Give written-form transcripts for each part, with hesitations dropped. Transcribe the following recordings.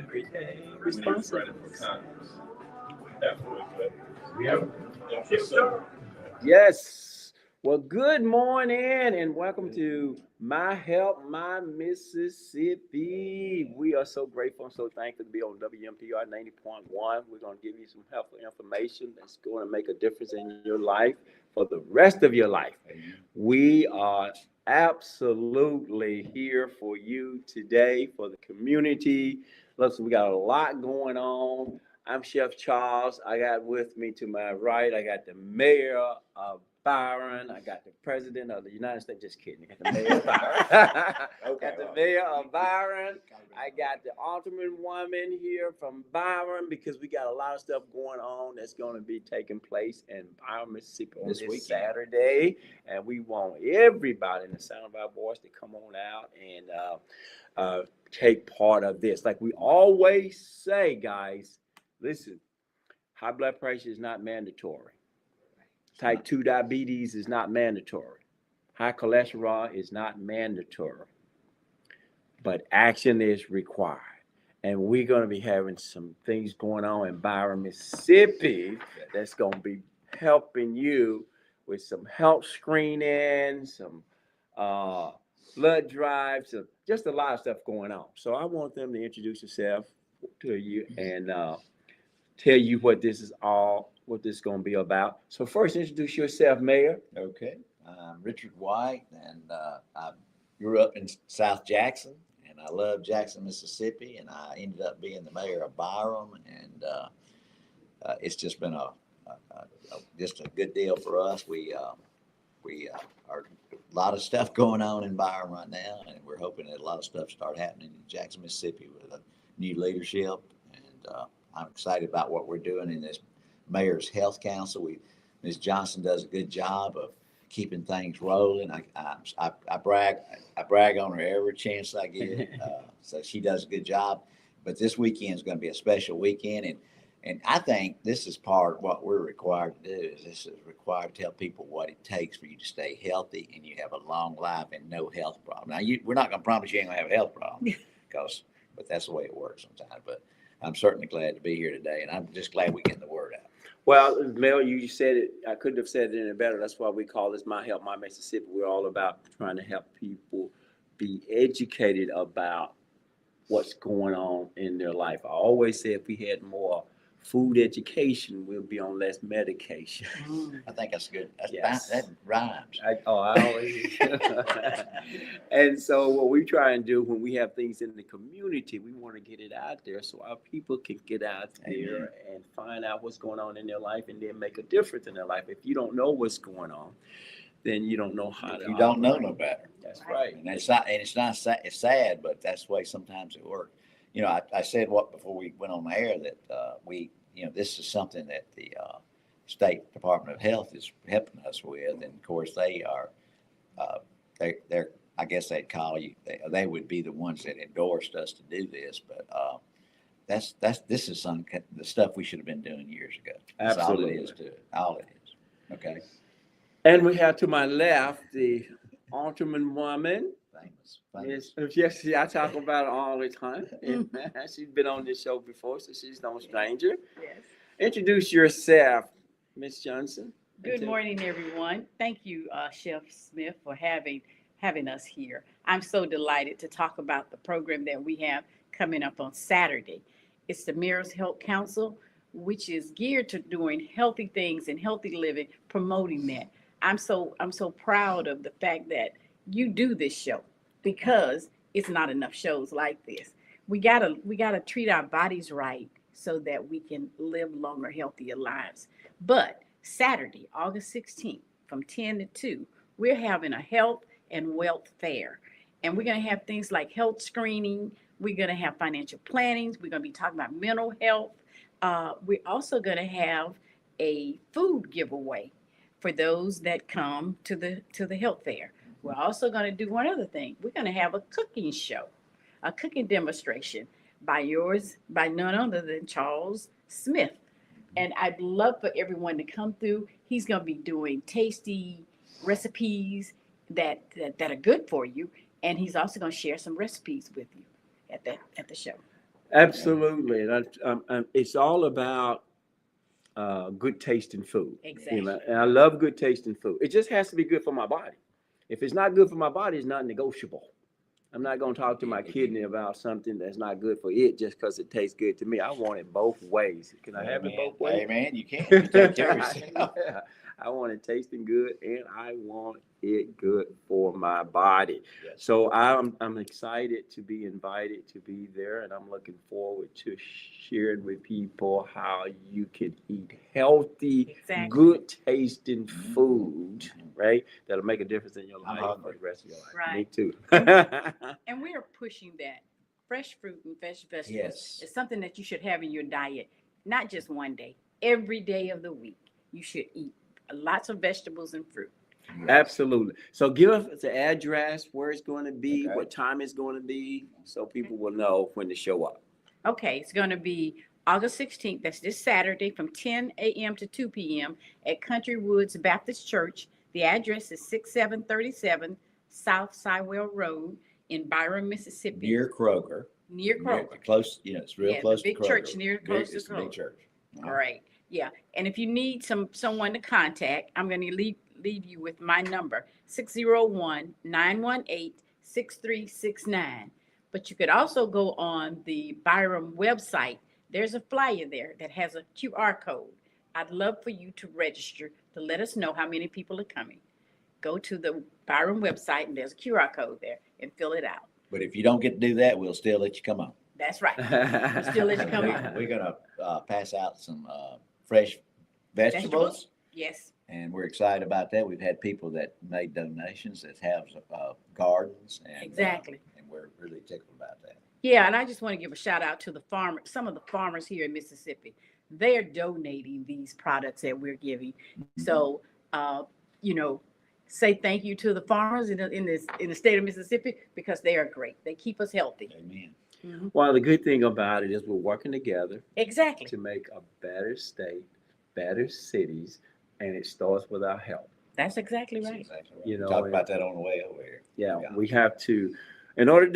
Everyday when he was responsible. running for Congress. Definitely, but we have yes, sir. Yes. Well, good morning and welcome to My Help, My Mississippi. We are so grateful and so thankful to be on WMPR 90.1. We're going to give you some helpful information that's going to make a difference in your life for the rest of your life. We are absolutely here for you today, for the community. Listen, we got a lot going on. I'm Chef Charles. I got with me to my right, I got the mayor of Byron. I got the president of the United States. Just kidding. I got the mayor of Byron. Got the mayor of Byron. I got the alderman here from Byron because we got a lot of stuff going on that's going to be taking place in Byron, Mississippi on this Saturday. And we want everybody in the sound of our voice to come on out and take part of this. Like we always say, guys, listen, high blood pressure is not mandatory. Type 2 diabetes is not mandatory. High cholesterol is not mandatory. But action is required. And we're going to be having some things going on in Byron, Mississippi that's going to be helping you with some health screening, some blood drives, just a lot of stuff going on. So I want them to introduce themselves to you and tell you what this is going to be about. So first, introduce yourself, Mayor. Okay, I'm Richard White, and I grew up in South Jackson, and I love Jackson, Mississippi, and I ended up being the mayor of Byram, and it's just been just a good deal for us. We are a lot of stuff going on in Byram right now, and we're hoping that a lot of stuff start happening in Jackson, Mississippi with a new leadership, and I'm excited about what we're doing in this Mayor's Health Council. Ms. Johnson does a good job of keeping things rolling. I brag on her every chance I get. So she does a good job. But this weekend is going to be a special weekend, and I think this is part of what we're required to do. This is required to tell people what it takes for you to stay healthy and you have a long life and no health problem. Now, we're not going to promise you ain't going to have a health problem, but that's the way it works sometimes. But I'm certainly glad to be here today, and I'm just glad we get the word out. Well, Mel, you said it. I couldn't have said it any better. That's why we call this My Help, My Mississippi. We're all about trying to help people be educated about what's going on in their life. I always say if we had more food education, we'll be on less medication. I think that's good. Yes. That rhymes. I always. And so what we try and do when we have things in the community, we want to get it out there so our people can get out there and find out what's going on in their life and then make a difference in their life. If you don't know what's going on, then you don't know how to. You don't know no better. That's right. And it's not it's sad, but that's the way sometimes it works. You know, I said before we went on the air that this is something that the State Department of Health is helping us with, and of course they are they're I guess they'd call you they would be the ones that endorsed us to do this, but this is the stuff we should have been doing years ago. That's Absolutely. All it is. Okay. And we have to my left the alderman woman. Famous. Yes, I talk about her all the time. She's been on this show before, so she's no stranger. Yes. Introduce yourself, Miss Johnson. Good morning, everyone. Thank you, Chef Smith, for having us here. I'm so delighted to talk about the program that we have coming up on Saturday. It's the Mayor's Health Council, which is geared to doing healthy things and healthy living, promoting that. I'm so proud of the fact that you do this show because it's not enough shows like this. We gotta treat our bodies right so that we can live longer, healthier lives. But Saturday, August 16th, from 10 to 2, we're having a health and wealth fair. And we're going to have things like health screening. We're going to have financial plannings. We're going to be talking about mental health. We're also going to have a food giveaway for those that come to the health fair. We're also going to do one other thing. We're going to have a cooking show, a cooking demonstration by none other than Charles Smith. And I'd love for everyone to come through. He's going to be doing tasty recipes that are good for you. And he's also going to share some recipes with you at the show. Absolutely. And it's all about good tasting food. Exactly. And I love good tasting food. It just has to be good for my body. If it's not good for my body, it's not negotiable. I'm not going to talk to my kidney about something that's not good for it just because it tastes good to me. I want it both ways. Can I have it both ways? Hey, man, you can. You take care of yourself. Yeah. I want it tasting good and I want it good for my body. Yes. So I'm excited to be invited to be there, and I'm looking forward to sharing with people how you can eat healthy, Exactly. good tasting food, right? That'll make a difference in your I'm life for hungry. the rest of your life. Right. Me too. And we are pushing that. Fresh fruit and fresh vegetables Yes. is something that you should have in your diet, not just one day, every day of the week. You should eat lots of vegetables and fruit. Absolutely. So give us the address, where it's going to be, Okay. what time it's going to be, so people will know when to show up. Okay, it's going to be August 16th. That's this Saturday from 10 a.m. to 2 p.m. at Country Woods Baptist Church. The address is 6737 South Sywell Road in Byron, Mississippi. Near Kroger. Near Kroger. Close, it's real Yeah, close the big to Kroger. church near close to It's a big Kroger. church. All right. Yeah. And if you need someone to contact, I'm going to leave you with my number, 601-918-6369. But you could also go on the Byram website. There's a flyer there that has a QR code. I'd love for you to register to let us know how many people are coming. Go to the Byram website and there's a QR code there and fill it out. But if you don't get to do that, we'll still let you come on. That's right. We'll still let you come on. We're going to pass out some fresh vegetables. Yes. And we're excited about that. We've had people that made donations that have gardens. And, Exactly. And we're really tickled about that. Yeah, and I just want to give a shout out to the farmers, some of the farmers here in Mississippi. They're donating these products that we're giving. So, say thank you to the farmers in the state of Mississippi because they are great. They keep us healthy. Amen. Mm-hmm. Well, the good thing about it is we're working together Exactly. to make a better state, better cities, and it starts with our health. That's exactly right. That's exactly right. You know, Talk about that on the way over here. Yeah, Yeah. we have to. In order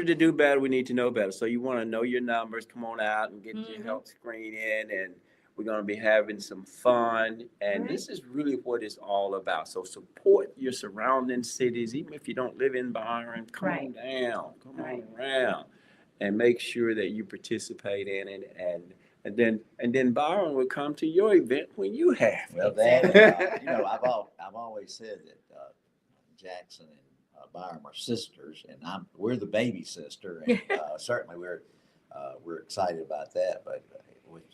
to do better, we need to know better. So you want to know your numbers. Come on out and get your health screen in, and we're going to be having some fun. And this is really what it's all about. So support your surrounding cities, even if you don't live in Byron. Come on down, come on around, and make sure that you participate in it. And then Byron will come to your event when you have. Well, that I've always said that Jackson and Byron are sisters, and we're the baby sister, and certainly we're excited about that. But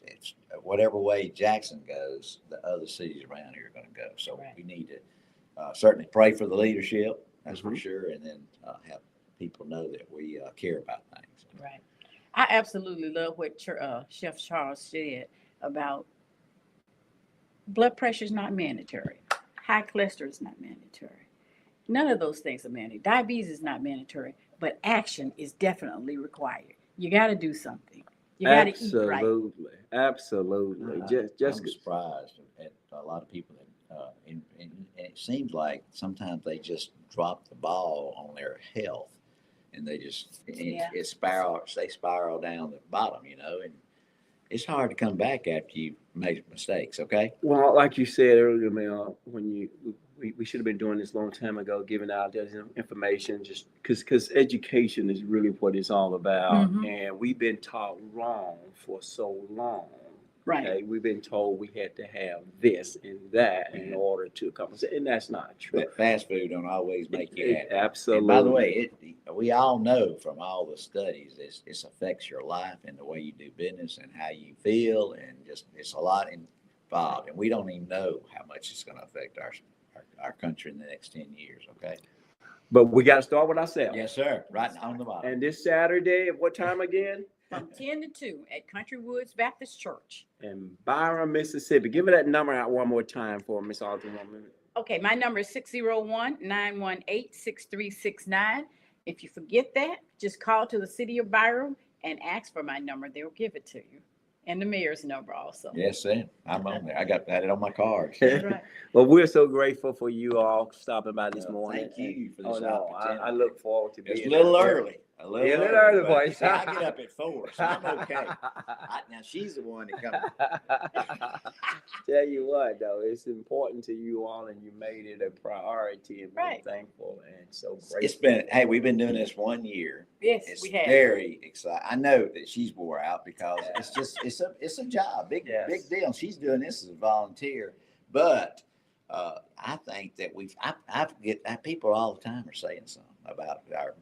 it's whatever way Jackson goes, the other cities around here are going to go. So we need to certainly pray for the leadership, that's for sure, and then have people know that we care about things. Right. I absolutely love what Chef Charles said about blood pressure is not mandatory. High cholesterol is not mandatory. None of those things are mandatory. Diabetes is not mandatory, but action is definitely required. You got to do something. You got to eat right. Absolutely. I'm surprised at a lot of people that, and it seems like sometimes they just drop the ball on their health. And they just they spiral down the bottom, and it's hard to come back after you made mistakes. Okay. Well, like you said earlier, man, we should have been doing this a long time ago, giving out this information, just because education is really what it's all about, and we've been taught wrong for so long. Right. Okay? We've been told we had to have this and that in order to accomplish it, and that's not true. But fast food don't always make you happy. Absolutely. And by the way, we all know from all the studies, this affects your life and the way you do business and how you feel, and just it's a lot involved, and we don't even know how much it's going to affect our country in the next 10 years. Okay. But we got to start with ourselves. Yes, sir. Right on the bottom. And this Saturday, at what time again? From 10 to 2 at Country Woods Baptist Church. In Byron, Mississippi. Give me that number out one more time for Miss Alton. 1 minute. Okay, my number is 601-918-6369. If you forget that, just call to the city of Byron and ask for my number. They'll give it to you. And the mayor's number also. Yes, sir. I'm on there. I got it on my card. That's right. Well, we're so grateful for you all stopping by this morning. Thank you for Oh, this no, opportunity. I look forward to being It's a little out there. early. A little Yeah, a little early, early, but boy. see, I get up at 4, so I'm okay. Now she's the one that comes. Tell you what, though, it's important to you all, and you made it a priority, and we're Right. thankful and so It's grateful. been, hey, we've been doing this 1 year. Yes, It's we have. very exciting. I know that she's wore out because it's a job, big deal. She's doing this as a volunteer, but I think that people all the time are saying something about our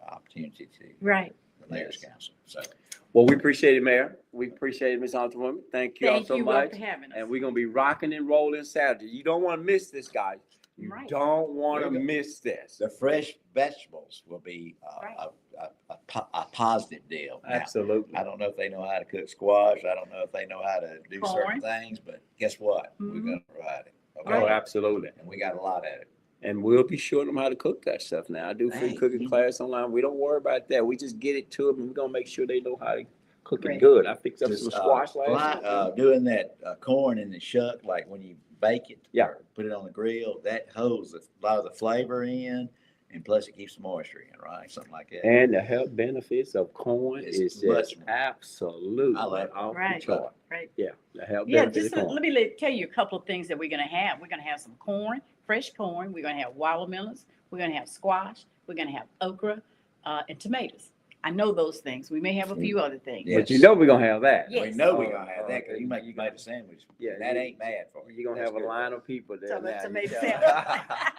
opportunity to Right. the mayor's council. So Well, we appreciate it, Mayor. We appreciate it, Ms. Alderwoman. Thank you all Thank so you much. for having us. And we're going to be rocking and rolling Saturday. You don't want to miss this, guys. You Right. don't want to There you go. miss this. the fresh vegetables will be Right. a positive deal. Now, Absolutely. I don't know if they know how to cook squash. I don't know if they know how to do certain Corn. things, but guess what? We're Mhm. going to provide it. Okay. Oh, absolutely. And we got a lot of it. And we'll be showing them how to cook that stuff now. I do free Hey, cooking you- class online. We don't worry about that. We just get it to them, and we're going to make sure they know how to cook Right. it good. I fixed up Just, some squash last night. doing that corn in the shuck, like when you bake it, Yeah. or put it on the grill, that holds a lot of the flavor in, and plus it keeps the moisture in, right? Something like that. And the health benefits of corn It's is much just more. absolutely I love it. off the Right. chart. Right. Yeah, the health Yeah, benefits just of corn. let me tell you a couple of things that we're going to have. We're going to have some corn, fresh corn. We're going to have watermelons. We're going to have squash. We're going to have okra and tomatoes. I know those things. We may have a few other things. Yeah. But you know we're going to have that. Yes. We know we're Oh, gonna have that because you make a tomato sandwich. Yeah, That you- ain't bad for you. You're going to That's have a good. line of people there Tomato- now. tomato You sandwich. tell.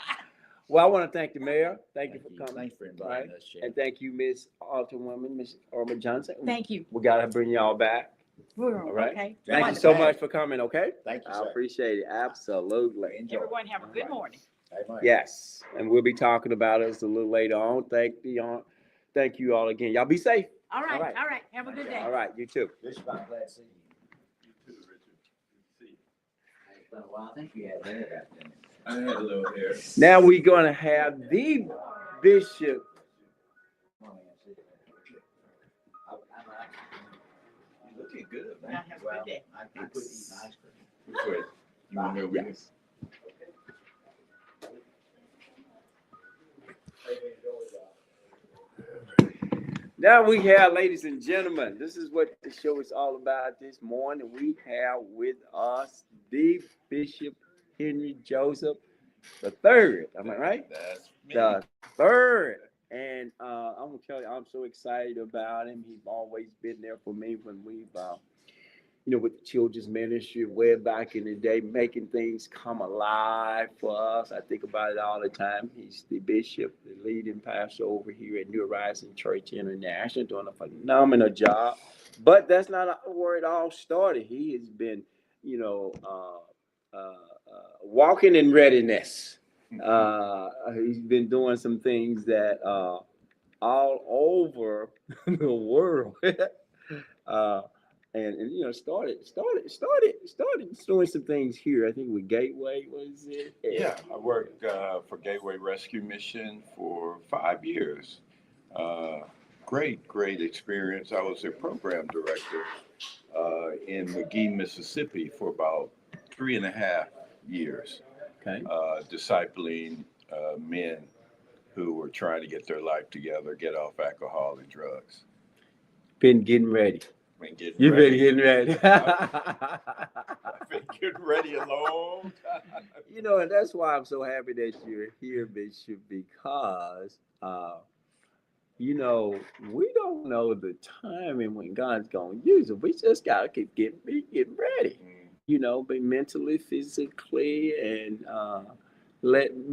Well, I want to thank the mayor. Thank you for coming. Thanks for inviting Right. us, Chef. And thank you, Ms. Alderwoman, Ms. Irma Johnson. Thank you. We got to bring y'all back. We're All right. okay. Thank you Wonderful. so much for coming, okay? Thank you, I sir. appreciate it. Absolutely. Enjoy. Everyone have a good morning. Hey, Mike. Yes. And we'll be talking about it a little later on. Thank you all again. Y'all be safe. All right. All right. All right. Have a good day. All right. You too. Bishop, I'm glad to see you. You too, Richard. Good to see you. It's been a while. I think you had hair back then. I had a little hair. Now we're going to have the bishop. Come on in, see you. You're looking good, man. Y'all have a good day. I quit eating ice cream. Which way? You want to go with Yes. Now we have, ladies and gentlemen, this is what the show is all about this morning. We have with us the Bishop Henry Joseph the third. Am I right? That's me. The third. And I'm gonna tell you, I'm so excited about him. He's always been there for me when we've, with the children's ministry way back in the day, making things come alive for us. I think about it all the time. He's the bishop, the leading pastor over here at New Horizon Church International, doing a phenomenal job. But that's not where it all started. He has been, walking in readiness. He's been doing some things that all over the world. And started doing some things here. I think with Gateway, was it? Yeah, I worked for Gateway Rescue Mission for 5 years. Great experience. I was their program director in McGee, Mississippi for about 3.5 years, Okay. discipling men who were trying to get their life together, get off alcohol and drugs. Been getting ready. Been getting You've ready. been getting ready. I've been getting ready a long time. And that's why I'm so happy that you're here, Bishop, because we don't know the timing when God's gonna use it. We just gotta keep getting ready. Be mentally, physically, and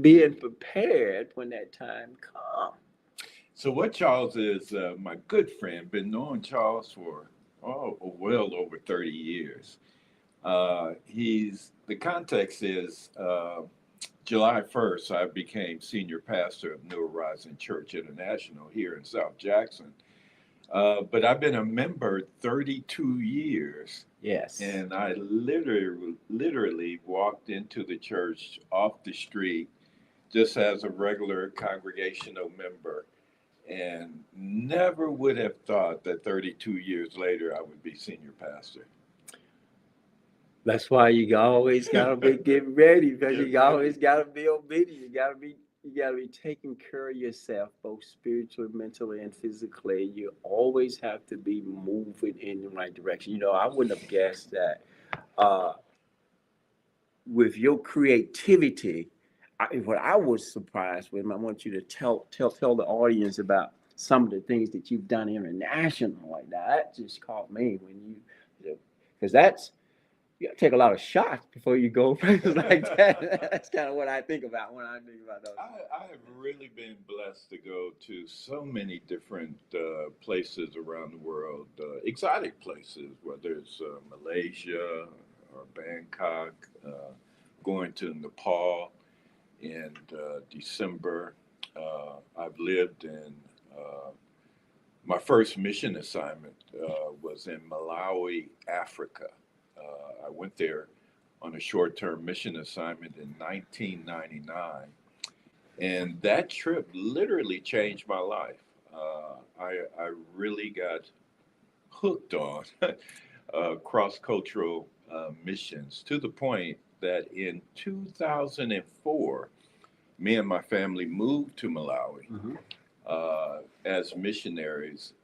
being prepared when that time comes. So what Charles is, my good friend, been knowing Charles for well over 30 years. The context is July 1st, I became senior pastor of New Horizon Church International here in South Jackson. But I've been a member 32 years. Yes. And I literally walked into the church off the street just as a regular congregational member, and never would have thought that 32 years later I would be senior pastor. That's why you always gotta be getting ready, because you always gotta be obedient. You gotta be You got to be taking care of yourself, both spiritually, mentally, and physically. You always have to be moving in the right direction. I wouldn't have guessed that uh, with your creativity. What I was surprised with, and I want you to tell the audience about some of the things that you've done international like that. That just caught me when because that's you gotta take a lot of shots before you go places like that. That's kind of what I think about when I think about those. I have really been blessed to go to so many different places around the world, exotic places, whether it's Malaysia or Bangkok, going to Nepal in December. I've lived in my first mission assignment was in Malawi, Africa. I went there on a short-term mission assignment in 1999, and that trip literally changed my life. I really got hooked on cross-cultural missions to the point that in 2004, me and my family moved to Malawi Mhm. as missionaries.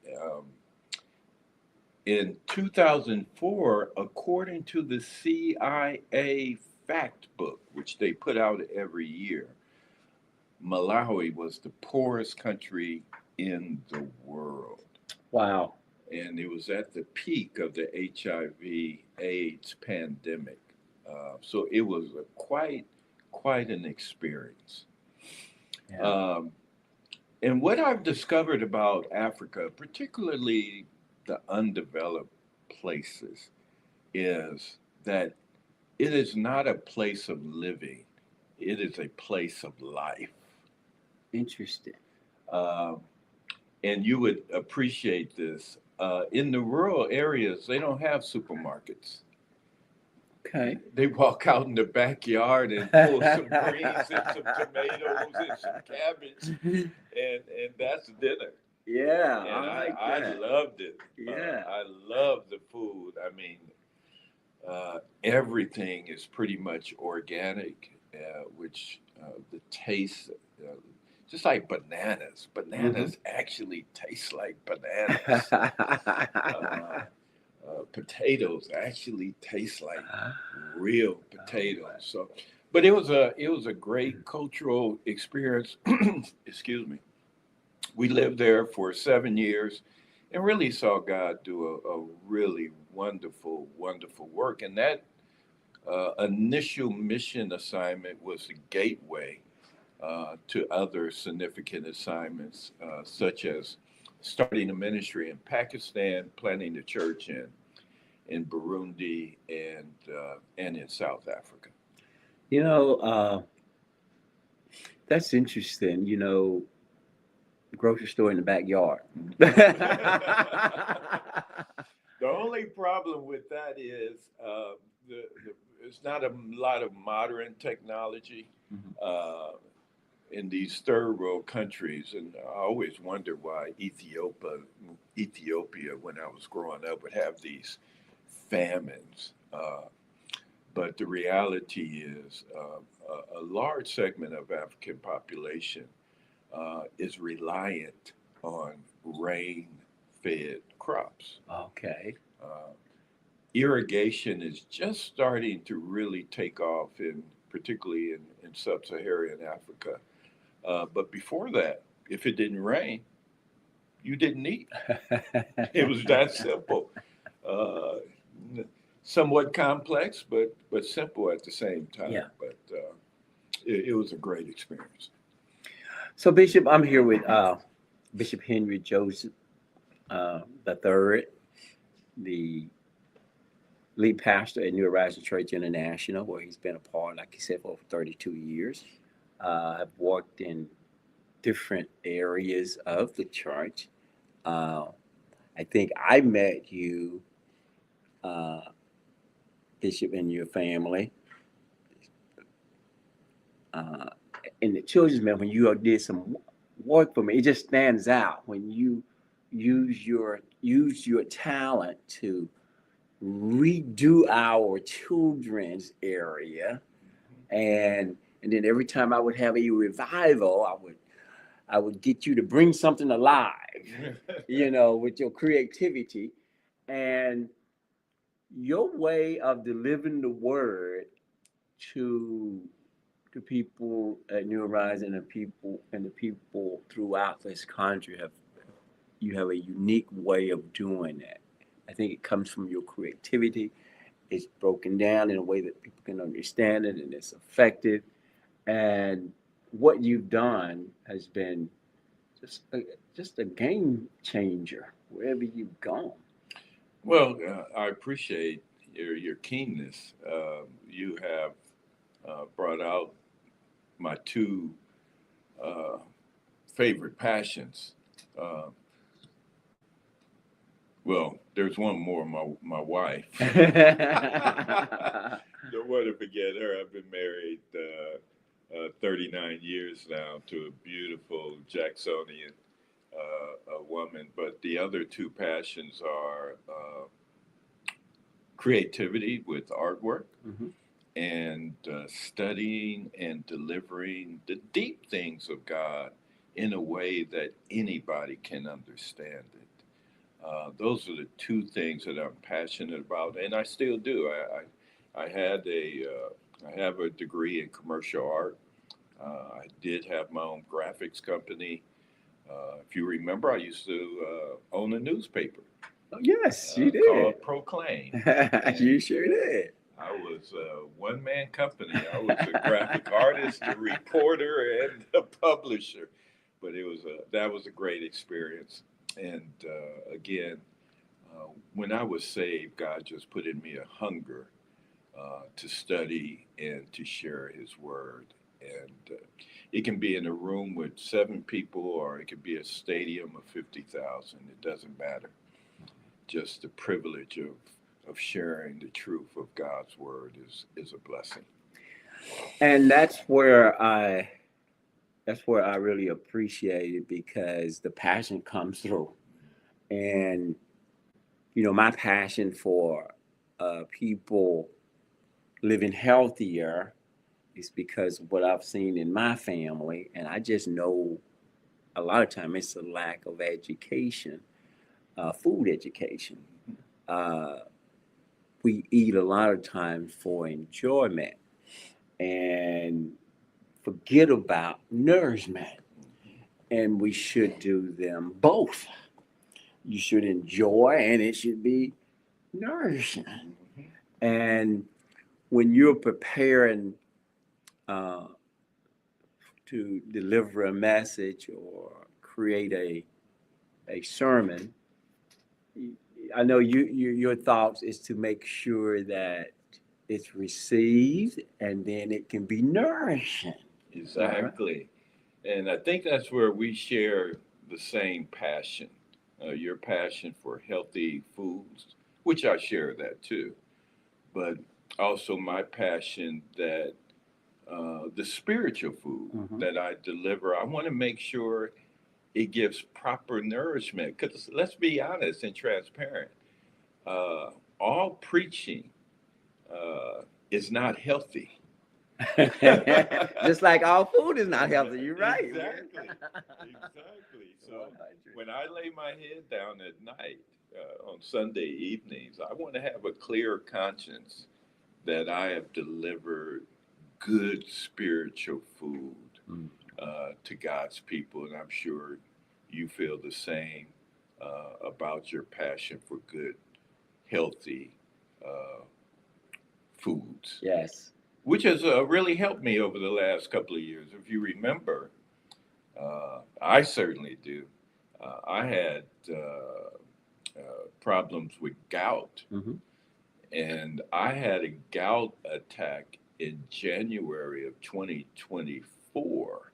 In 2004, according to the CIA fact book, which they put out every year, Malawi was the poorest country in the world. Wow. And it was at the peak of the HIV/AIDS pandemic. So it was quite an experience. Yeah. And what I've discovered about Africa, particularly the undeveloped places, is that it is not a place of living, it is a place of life. Interesting. Um, and you would appreciate this. In the rural areas, they don't have supermarkets. Okay. They walk out in the backyard and pull some greens and some tomatoes and some cabbage, and that's dinner. Yeah, And I like I that. loved it. Yeah. I love the food. I mean, everything is pretty much organic, which the taste, just like bananas. Bananas actually taste like bananas. Potatoes actually taste like real potatoes. So, but it was a great cultural experience. Excuse me. We lived there for 7 years and really saw God do a really wonderful work. And that initial mission assignment was the gateway to other significant assignments, such as starting a ministry in Pakistan, planting a church in Burundi, and in South Africa. You know, that's interesting. Grocery store in the backyard. The only problem with that is it's not a lot of modern technology Mhm. in these third world countries, and I always wonder why Ethiopia, when I was growing up, would have these famines. But the reality is, a large segment of African population is reliant on rain-fed crops. Okay. Uh, Irrigation is just starting to really take off particularly in sub-Saharan Africa. But before that, if it didn't rain, you didn't eat. It was that simple. Uh, Somewhat complex, but simple at the same time. Yeah. But it was a great experience. So, Bishop, I'm here with Bishop Henry Joseph III, the lead pastor at New Horizon Church International, where he's been a part, like he said, for over 32 years. I've worked in different areas of the church. Uh, I think I met you, uh, Bishop, and your family uh, in the children's ministry when you did some work for me. It just stands out when you use your talent to redo our children's area and And then every time I would have a revival, I would get you to bring something alive, with your creativity. And your way of delivering the word to the people at New Horizon and the people throughout this country you have a unique way of doing that. I think it comes from your creativity. It's broken down in a way that people can understand it, and it's effective. And what you've done has been just a game changer wherever you've gone. Well, I appreciate your keenness. You have brought out my two favorite passions. Uh, well, there's one more, my wife. Don't want to forget her. I've been married 39 years now to a beautiful Jacksonian a woman. But the other two passions are creativity with artwork, Mhm. and studying and delivering the deep things of God in a way that anybody can understand it. Those are the two things that I'm passionate about, and I still do. I have a degree in commercial art. I did have my own graphics company. If you remember, I used to own a newspaper Oh, yes, you did. called Proclaim. You sure did. I was a one-man company. I was a graphic artist, a reporter, and a publisher. But that was a great experience. And again, when I was saved, God just put in me a hunger to study and to share His Word. And it can be in a room with 7 people, or it could be a stadium of 50,000. It doesn't matter. Just the privilege of sharing the truth of God's Word is a blessing. And that's where I really appreciate it, because the passion comes through. And my passion for people living healthier is because of what I've seen in my family, and I just know a lot of time it's a lack of education, food education. Uh, we eat a lot of times for enjoyment and forget about nourishment, and we should do them both. You should enjoy, and it should be nourishing. And when you're preparing uh, to deliver a message or create a sermon, I know your thoughts is to make sure that it's received and then it can be nourishing. Exactly. And I think that's where we share the same passion. Your passion for healthy foods, which I share that too, but also my passion that the spiritual food Mhm. that I deliver, I want to make sure it gives proper nourishment. Because let's be honest and transparent, uh, all preaching is not healthy. Just like all food is not healthy. You're right. man. Exactly. Exactly. So 100. when I lay my head down at night on Sunday evenings, I want to have a clear conscience that I have delivered good spiritual food Mm. to God's people. And I'm sure you feel the same about your passion for good, healthy uh, foods, Yes. which has really helped me over the last couple of years. If you remember, I certainly do. I had problems with gout, Hmm. and I had a gout attack in January of 2024,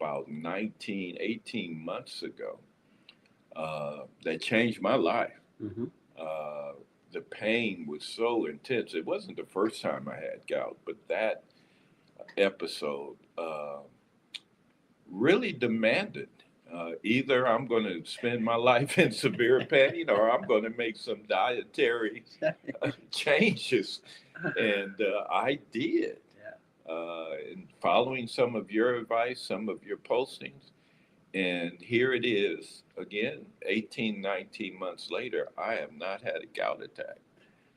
about 18 months ago, that changed my life. Hmm. Uh, the pain was so intense. It wasn't the first time I had gout, but that episode really demanded either I'm going to spend my life in severe pain or I'm going to make some dietary changes. And I did. and following some of your advice, some of your postings. And here it is again, 18, 19 months later, I have not had a gout attack.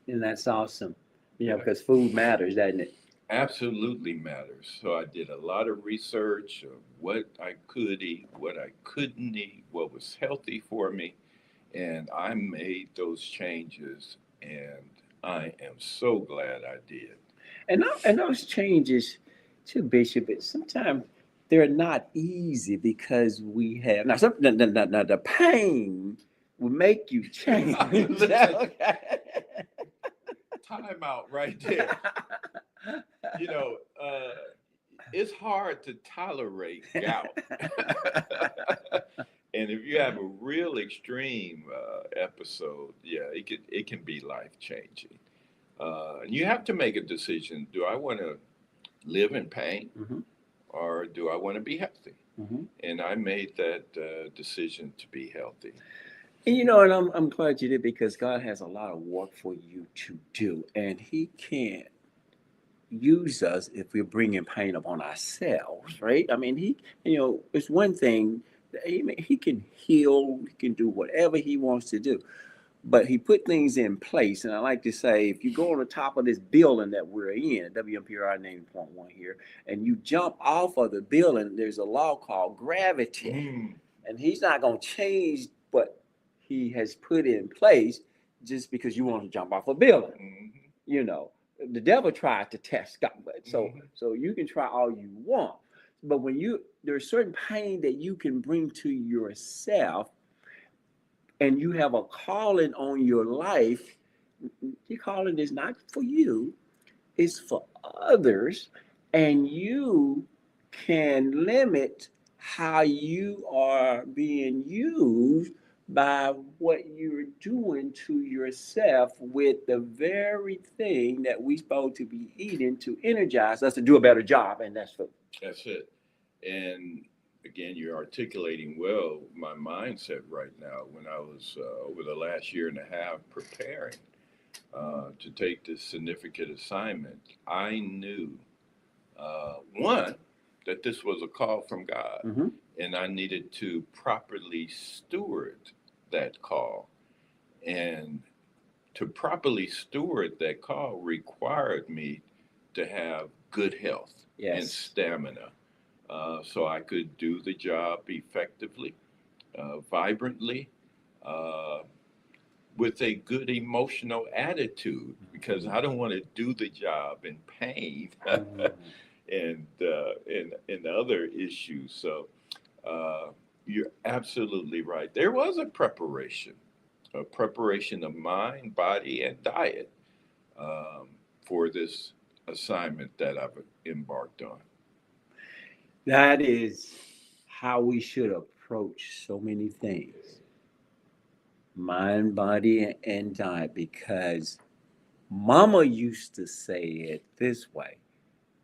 And that's awesome. Yeah. Because food matters, doesn't it? Absolutely matters. So I did a lot of research of what I could eat, what I couldn't eat, what was healthy for me. And I made those changes, and I am so glad I did. And those changes too, Bishop, sometimes they're not easy because we have now the pain will make you change. Okay. Time out right there. You know, it's hard to tolerate gout. And if you have a real extreme episode, yeah, it can be life changing. You have to make a decision. Do I want to live in pain, Mm-hmm. or do I want to be healthy? Mm-hmm. And I made that decision to be healthy. And you know, and I'm glad you did because God has a lot of work for you to do, and He can't use us if we're bringing pain upon ourselves, right? I mean, it's one thing. He can heal, he can do whatever he wants to do, but he put things in place. And I like to say, if you go on the top of this building that we're in, WMPR 90.1 here, and you jump off of the building, there's a law called gravity. And he's not going to change what he has put in place just because you want to jump off a building. You know, the devil tried to test God, so you can try all you want, but when there's certain pain that you can bring to yourself, and you have a calling on your life. Your calling is not for you, it's for others, and you can limit how you are being used by what you're doing to yourself with the very thing that we're supposed to be eating to energize us to do a better job, and that's food. That's it. And again, you're articulating well my mindset right now. When I was over the last year and a half preparing to take this significant assignment, I knew one, that this was a call from God, Mm-hmm. and I needed to properly steward that call. And to properly steward that call required me to have good health and Yes. stamina, so I could do the job effectively, vibrantly, uh, with a good emotional attitude, because I don't want to do the job in pain and other issues. So you're absolutely right. There was a preparation of mind, body, and diet um, for this assignment that I've embarked on. That is how we should approach so many things, mind, body, and diet, because Mama used to say it this way: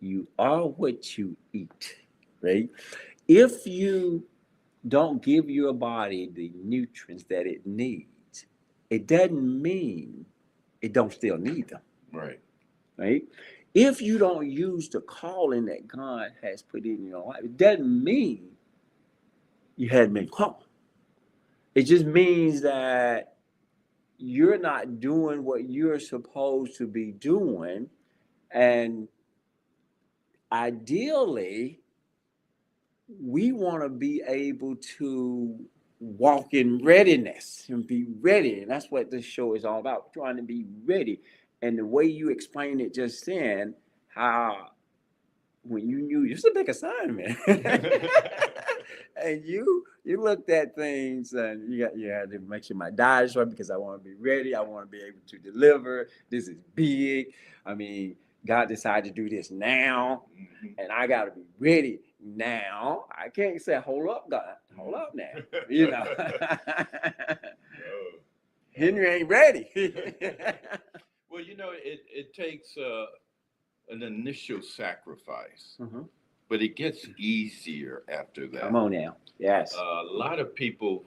you are what you eat, right? If you don't give your body the nutrients that it needs, it doesn't mean it don't still need them, Right. right? If you don't use the calling that God has put in your life, it doesn't mean you hadn't been called. It just means that you're not doing what you're supposed to be doing. And ideally, we want to be able to walk in readiness and be ready. And that's what this show is all about, trying to be ready. And the way you explained it just then, how when you knew it's a big assignment. And you looked at things and you had to make sure my diet is right because I want to be ready. I want to be able to deliver. This is big. I mean, God decided to do this now, and I got to be ready now. I can't say, hold up, God, hold up now. You know, Henry ain't ready. Well, you know, it takes an initial sacrifice, but it gets easier after that. Come on now. Yes. A lot of people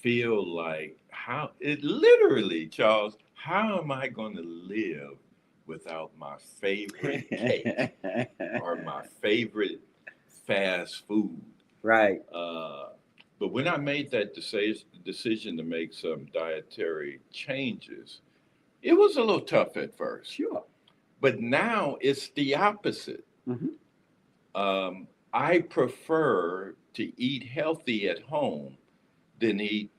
feel like, how it literally, Charles, how am I going to live without my favorite cake or my favorite fast food. Right. But when I made that decision to make some dietary changes, it was a little tough at first. Sure. But now it's the opposite. Mm-hmm. I prefer to eat healthy at home than eat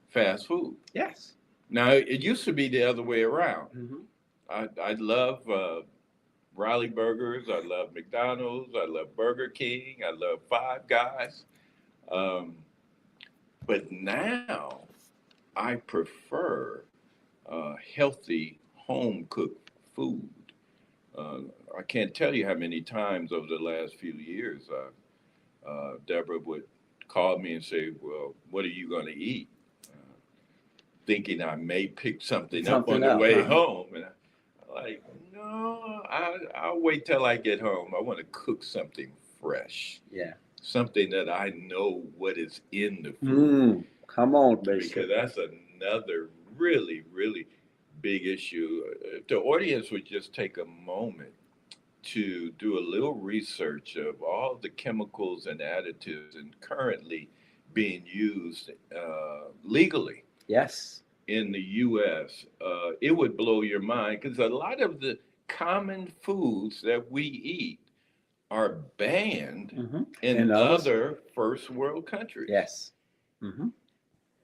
fast food. Yes. Now, it used to be the other way around. Mm-hmm. I love Raleigh Burgers. I love McDonald's. I love Burger King. I love Five Guys. Um, but now I prefer healthy home cooked food. Uh, I can't tell you how many times over the last few years Deborah would call me and say, "Well, what are you going to eat?" Thinking I may pick something up on the way home. And I'm like, no, I'll wait till I get home. I want to cook something fresh. Yeah. Something that I know what is in the food. Come on, Bishop. Because that's another really, really big issue. If the audience would just take a moment to do a little research of all the chemicals and additives and currently being used legally. Yes. In the U.S., it would blow your mind because a lot of the common foods that we eat are banned in other first world countries. Yes. Mm-hmm.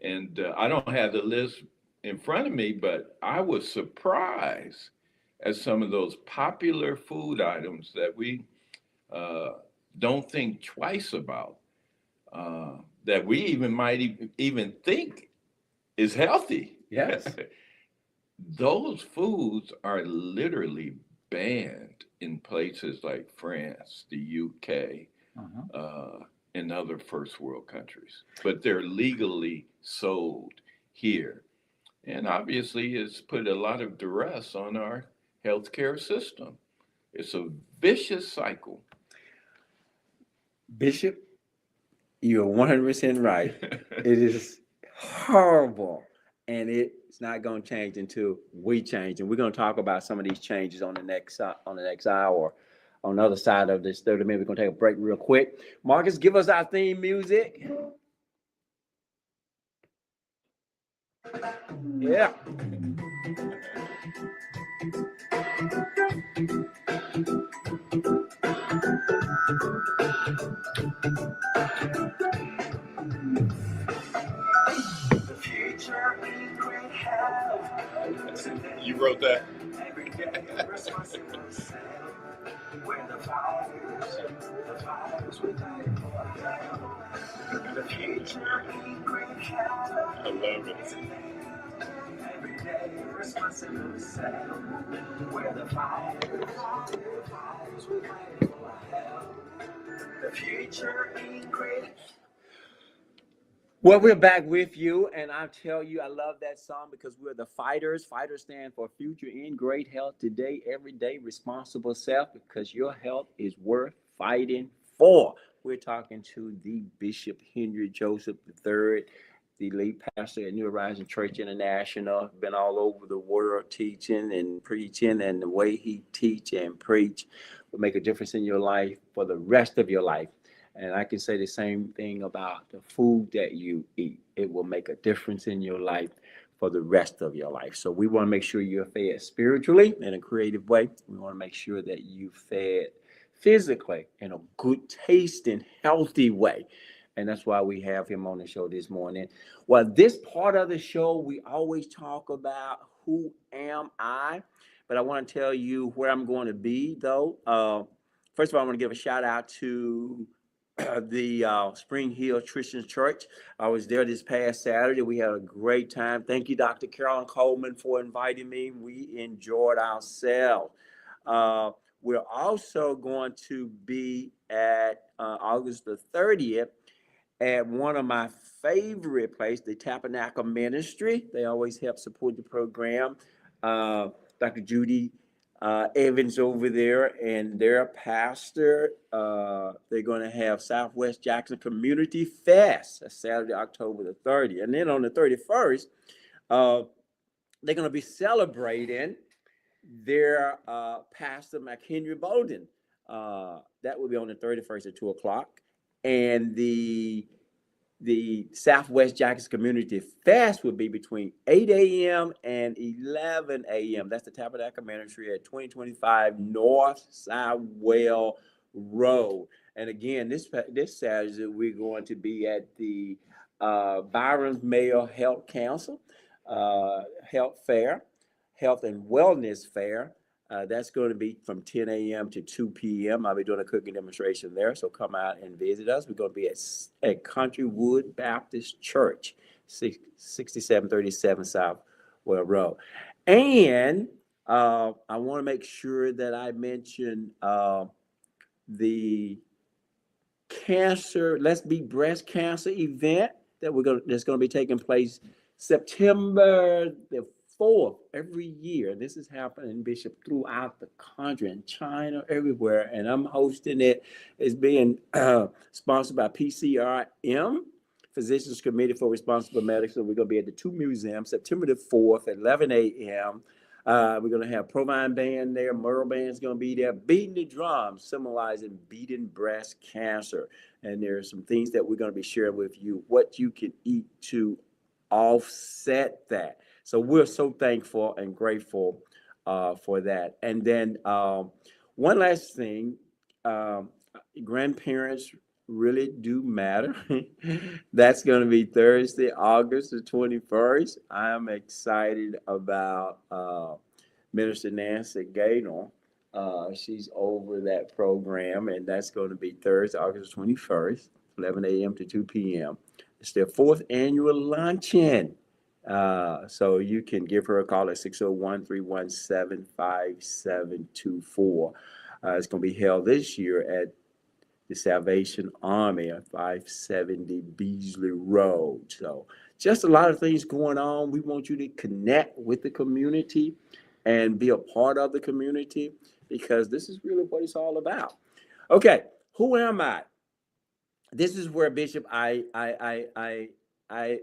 And I don't have the list in front of me, but I was surprised at some of those popular food items that we don't think twice about, that we even might even think is healthy. Yes. Those foods are literally banned in places like France, the UK, and other first world countries, but they're legally sold here. And obviously, it's put a lot of duress on our healthcare system. It's a vicious cycle. Bishop, you're 100% right. It is horrible, and it's not going to change until we change. And we're going to talk about some of these changes on the next hour. On the other side of this 30 minutes, we're going to take a break real quick. Marcus, give us our theme music. Yeah. You wrote that? I love it. Well, we're back with you, and I tell you, I love that song because we're the fighters. Fighters stand for future in great health today, every day, responsible self, because your health is worth fighting for. We're talking to the Bishop Henry Joseph III, the lead pastor at New Horizon Church International. Been all over the world teaching and preaching, and the way he teach and preach will make a difference in your life for the rest of your life. And I can say the same thing about the food that you eat. It will make a difference in your life for the rest of your life. So we want to make sure you're fed spiritually in a creative way. We want to make sure that you fed physically in a good tasting, healthy way. And that's why we have him on the show this morning. Well, this part of the show, we always talk about who am I? But I want to tell you where I'm going to be, though. First of all, I want to give a shout out to the Spring Hill Christian Church. I was there this past Saturday. We had a great time. Thank you, Dr. Carolyn Coleman, for inviting me. We enjoyed ourselves. We're also going to be at August the 30th at one of my favorite places, the Tabernacle Ministry. They always help support the program. Dr. Judy Evans over there and their pastor. They're going to have Southwest Jackson Community Fest, Saturday, October the 30th. And then on the 31st, they're going to be celebrating their Pastor McHenry Bolden. That will be on the 31st at 2 o'clock. And the Southwest Jackson Community Fest will be between 8 a.m. and 11 a.m. That's the Tabernacle Ministry at 2025 North Sidewell Road. And again, this Saturday, we're going to be at the Byron's Mayo Health Council Health Fair, Health and Wellness Fair. That's going to be from 10 a.m. to 2 p.m. I'll be doing a cooking demonstration there, so come out and visit us. We're going to be at Countrywood Baptist Church, 6737 South Well Road. And I want to make sure that I mention the Let's Beat Breast Cancer event that's going to be taking place September the 4th every year. This is happening, Bishop, throughout the country, in China, everywhere. And I'm hosting it. It's being sponsored by PCRM, Physicians Committee for Responsible Medicine. We're going to be at the two museums, September the 4th at 11 a.m. We're going to have Provine Band there. Merle Band's going to be there, beating the drums, symbolizing beating breast cancer. And there's some things that we're going to be sharing with you, what you can eat to offset that. So we're so thankful and grateful for that. And then one last thing, grandparents really do matter. That's going to be Thursday, August the 21st. I'm excited about Minister Nancy Gaynor. She's over that program, and that's going to be Thursday, August 21st, 11 a.m. to 2 p.m. It's their 4th annual luncheon. So you can give her a call at 601-317-5724. It's going to be held this year at the Salvation Army at 570 Beasley Road. So just a lot of things going on. We want you to connect with the community and be a part of the community, because this is really what it's all about. Okay, who am I? This is where, Bishop, I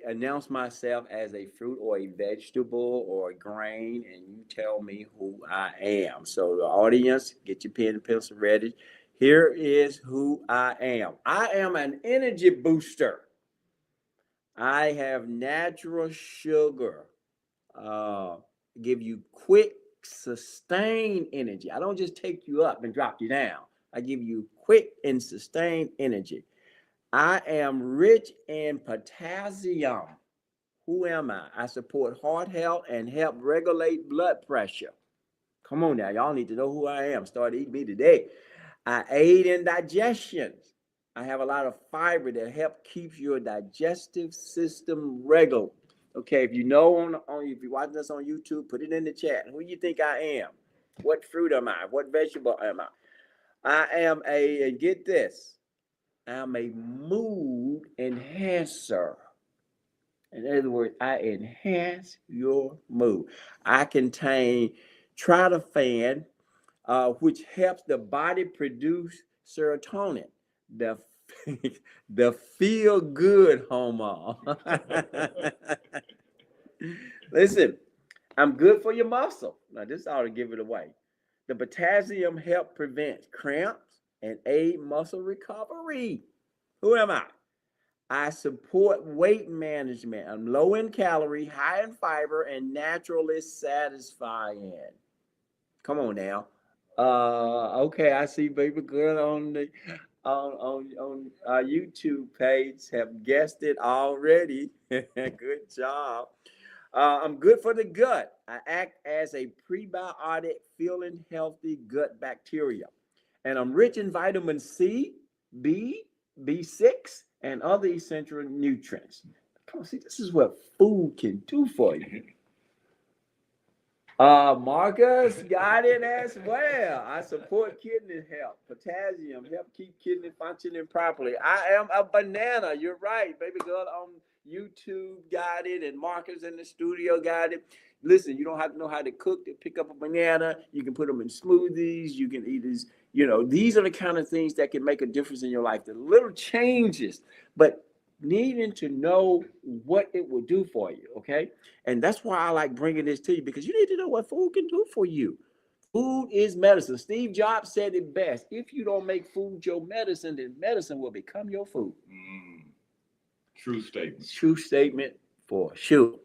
announce myself as a fruit or a vegetable or a grain, and you tell me who I am. So the audience, get your pen and pencil ready. Here is who I am. I am an energy booster. I have natural sugar. Give you quick, sustained energy. I don't just take you up and drop you down. I give you quick and sustained energy. I am rich in potassium. Who am I? I support heart health and help regulate blood pressure. Come on now, y'all need to know who I am. Start eating me today. I aid in digestion. I have a lot of fiber that help keep your digestive system regular. Okay, if you know if you're watching us on YouTube, put it in the chat. Who do you think I am? What fruit am I? What vegetable am I? I am and get this, I'm a mood enhancer. In other words, I enhance your mood. I contain tryptophan, which helps the body produce serotonin, the feel-good hormone. Listen, I'm good for your muscle. Now, this ought to give it away. The potassium helps prevent cramps and aid muscle recovery. Who am I? I support weight management. I'm low in calorie, high in fiber, and naturally satisfying. Come on now. Okay, I see baby girl on the on our YouTube page have guessed it already. Good job. I'm good for the gut. I act as a prebiotic, feeling healthy gut bacteria. And I'm rich in vitamin C, B, B6, and other essential nutrients. Come on, see, this is what food can do for you. Marcus got it as well. I support kidney health. Potassium help keep kidney functioning properly. I am a banana. You're right, baby girl on YouTube got it, and Marcus in the studio got it. Listen, you don't have to know how to cook to pick up a banana. You can put them in smoothies. You can eat these. These are the kind of things that can make a difference in your life. The little changes, but needing to know what it will do for you, okay? And that's why I like bringing this to you, because you need to know what food can do for you. Food is medicine. Steve Jobs said it best. If you don't make food your medicine, then medicine will become your food. True statement. True statement for sure.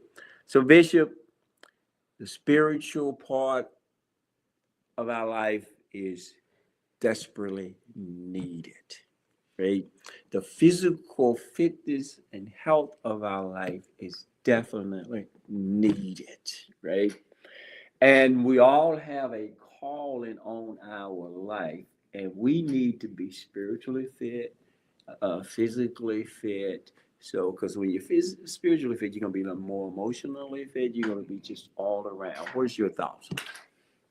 So, Bishop, the spiritual part of our life is desperately needed, right? The physical fitness and health of our life is definitely needed, right? And we all have a calling on our life, and we need to be spiritually fit, physically fit. So, because when you're spiritually fit, you're gonna be more emotionally fit. You're gonna be just all around. What's your thoughts?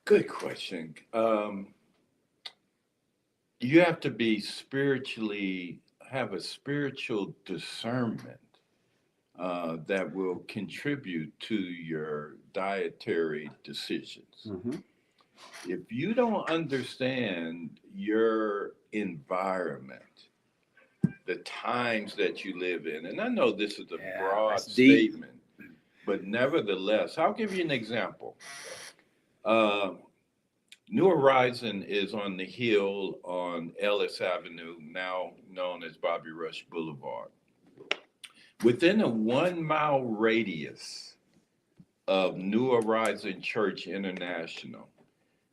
Good question. You have to be have a spiritual discernment that will contribute to your dietary decisions. Mm-hmm. If you don't understand your environment, the times that you live in, and I know this is a broad statement, but nevertheless, I'll give you an example. New Horizon is on the hill on Ellis Avenue, now known as Bobby Rush Boulevard. Within a 1 mile radius of New Horizon Church International,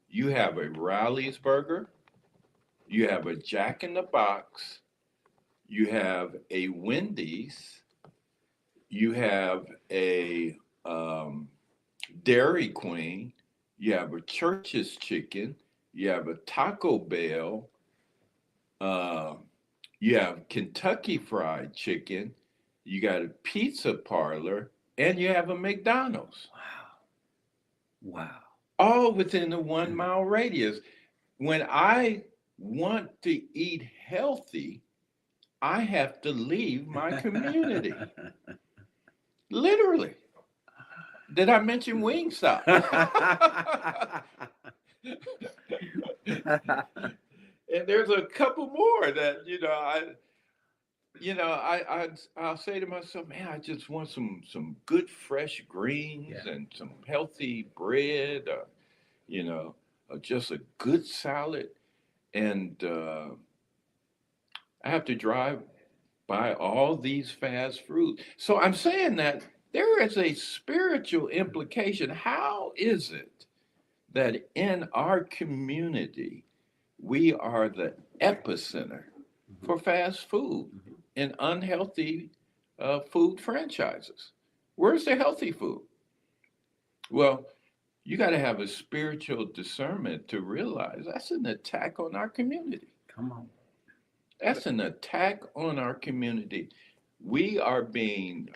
you have a Rally's Burger, you have a Jack in the Box, you have a Wendy's, you have a Dairy Queen, you have a Church's Chicken, you have a Taco Bell, you have Kentucky Fried Chicken, you got a pizza parlor, and you have a McDonald's. Wow. All within the 1 mile radius. When I want to eat healthy, I have to leave my community. Literally. Did I mention Wingstop? And there's a couple more that I'll say to myself, man, I just want some good fresh greens and some healthy bread, just a good salad, and I have to drive by all these fast food. So I'm saying that there is a spiritual implication. How is it that in our community we are the epicenter for fast food and unhealthy food franchises? Where's the healthy food? Well, you got to have a spiritual discernment to realize that's an attack on our community. Come on. That's an attack on our community. We are being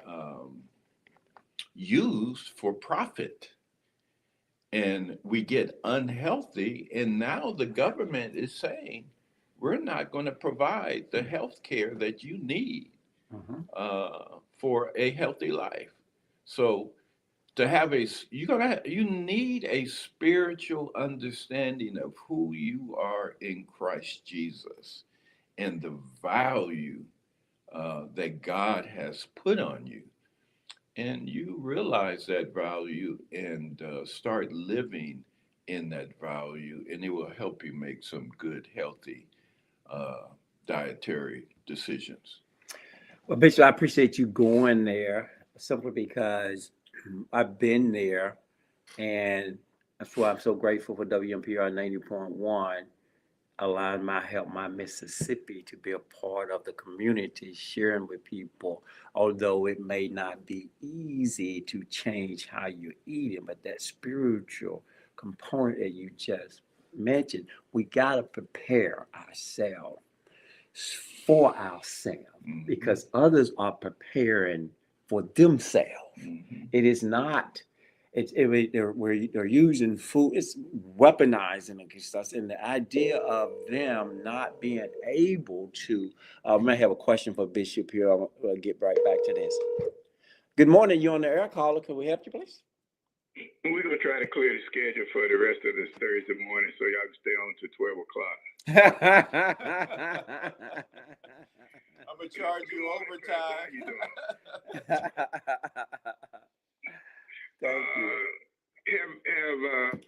used for profit, and we get unhealthy. And now the government is saying we're not going to provide the health care that you need for a healthy life. So to have you need a spiritual understanding of who you are in Christ Jesus and the value that God has put on you. And you realize that value and start living in that value, and it will help you make some good, healthy dietary decisions. Well, Bishop, I appreciate you going there simply because I've been there, and that's why I'm so grateful for WMPR 90.1, allowing my Mississippi to be a part of the community, sharing with people, although it may not be easy to change how you're eating, but that spiritual component that you just mentioned, we got to prepare ourselves for ourselves because others are preparing for themselves. It is not. They're using food. It's weaponizing against us, and the idea of them not being able to. I may have a question for Bishop here. I'll get right back to this. Good morning. You on the air, caller? Can we help you, please? We're gonna try to clear the schedule for the rest of this Thursday morning, so y'all can stay on to 12 o'clock. I'm gonna charge you overtime. Thank you. Have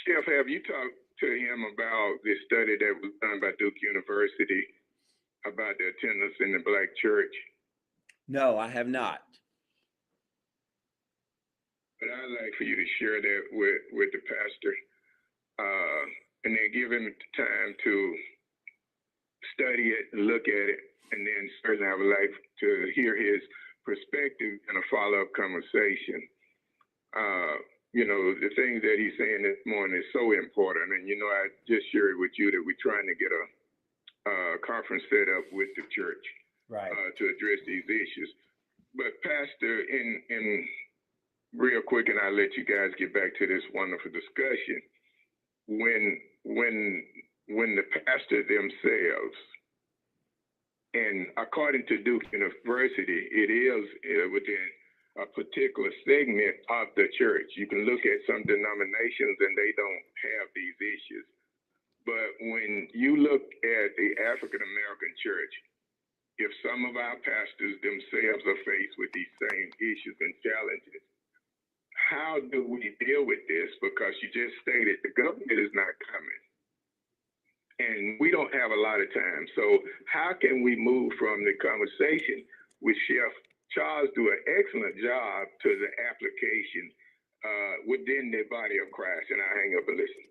Chef have you talked to him about the study that was done by Duke University about the attendance in the Black church? No, I have not. But I'd like for you to share that with the pastor, and then give him the time to study it, look at it, and then certainly I would like to hear his perspective in a follow-up conversation. You know, the things that he's saying this morning is so important. And, you know, I just shared with you that we're trying to get a conference set up with the church Right. to address these issues. But Pastor, in real quick, and I'll let you guys get back to this wonderful discussion. When the pastor themselves, and according to Duke University, it is within a particular segment of the church. You can look at some denominations and they don't have these issues. But when you look at the African American church, if some of our pastors themselves are faced with these same issues and challenges, how do we deal with this? Because you just stated the government is not coming. And we don't have a lot of time. So how can we move from the conversation with Chef Charles do an excellent job to the application within the body of Christ? And I hang up and listen.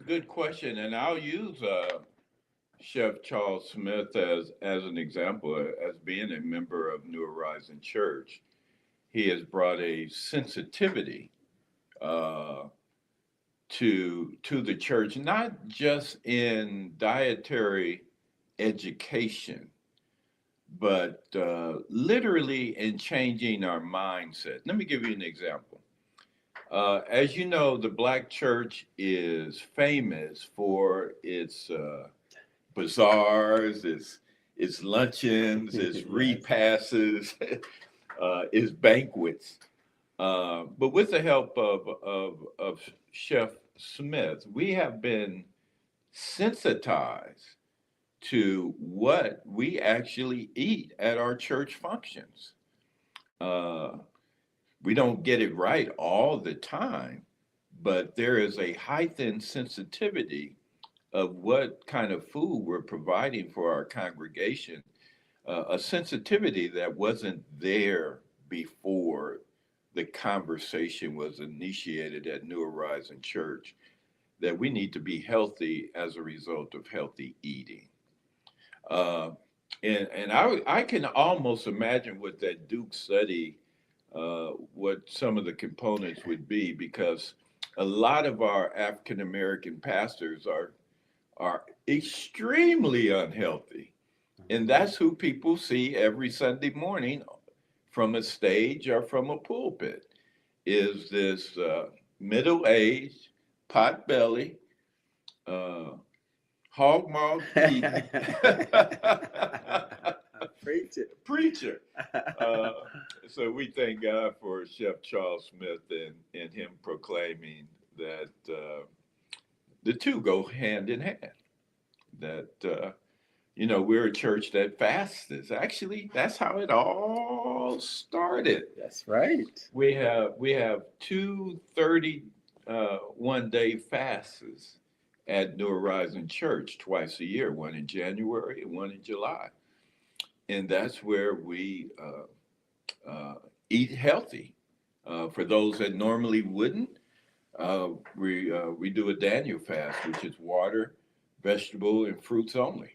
Good question. And I'll use Chef Charles Smith as an example, as being a member of New Horizon Church. He has brought a sensitivity to the church, not just in dietary education, but literally in changing our mindset. Let me give you an example. As you know, the Black church is famous for its bazaars, its luncheons, its repasses, its banquets. But with the help of Chef Smith, we have been sensitized to what we actually eat at our church functions. We don't get it right all the time, but there is a heightened sensitivity of what kind of food we're providing for our congregation, a sensitivity that wasn't there before the conversation was initiated at New Horizon Church, that we need to be healthy as a result of healthy eating. And I can almost imagine what that Duke study, what some of the components would be, because a lot of our African American pastors are extremely unhealthy. And that's who people see every Sunday morning from a stage or from a pulpit, is this middle-aged, pot-belly, hog-mauled preacher. So we thank God for Chef Charles Smith and him proclaiming that the two go hand in hand. That we're a church that fasts. Actually, that's how it all started. That's right. We have two 31-day fasts at New Horizon Church twice a year, one in January and one in July. And that's where we eat healthy. For those that normally wouldn't, we do a Daniel fast, which is water, vegetable, and fruits only.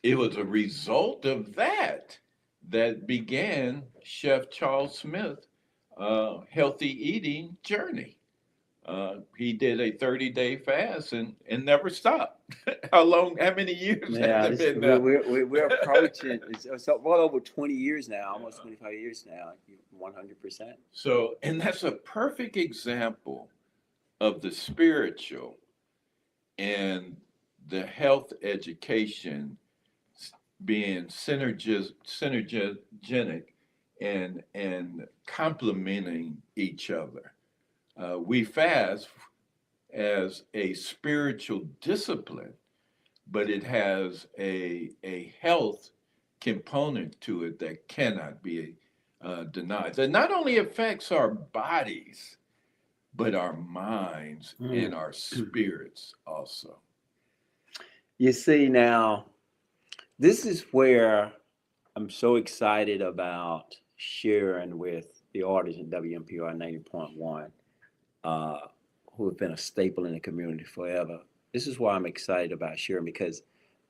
It was a result of that began Chef Charles Smith healthy eating journey. He did a 30-day fast and never stopped. How many years has it been? We're approaching, it's well over 20 years now, almost 25 years now, 100%. So, and that's a perfect example of the spiritual and the health education being synergenic and complementing each other. We fast as a spiritual discipline, but it has a health component to it that cannot be denies. It not only affects our bodies, but our minds and our spirits also. You see, now, this is where I'm so excited about sharing with the audience in WMPR 90.1, who have been a staple in the community forever. This is why I'm excited about sharing, because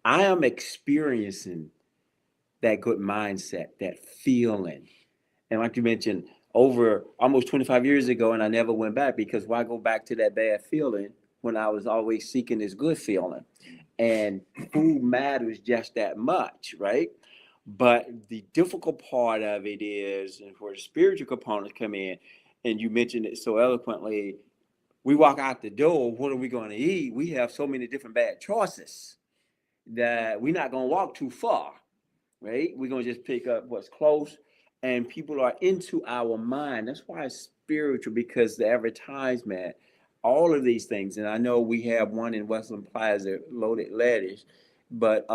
I am experiencing that good mindset, that feeling. And like you mentioned, over almost 25 years ago, and I never went back, because why go back to that bad feeling when I was always seeking this good feeling? And food matters just that much, right? But the difficult part of it is, and where the spiritual components come in, and you mentioned it so eloquently, we walk out the door, what are we going to eat? We have so many different bad choices that we're not going to walk too far, right? We're going to just pick up what's close, and people are into our mind. That's why it's spiritual, because the advertisement, all of these things, and I know we have one in Westland Plaza, loaded lettuce, but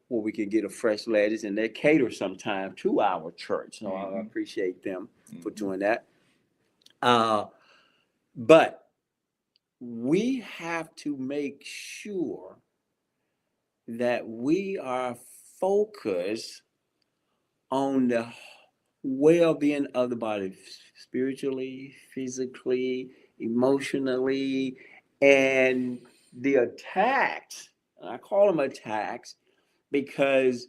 where we can get a fresh lettuce, and they cater sometime to our church. So I appreciate them for doing that. But we have to make sure that we are focused on the well-being of the body, spiritually, physically, emotionally, and the attacks. I call them attacks because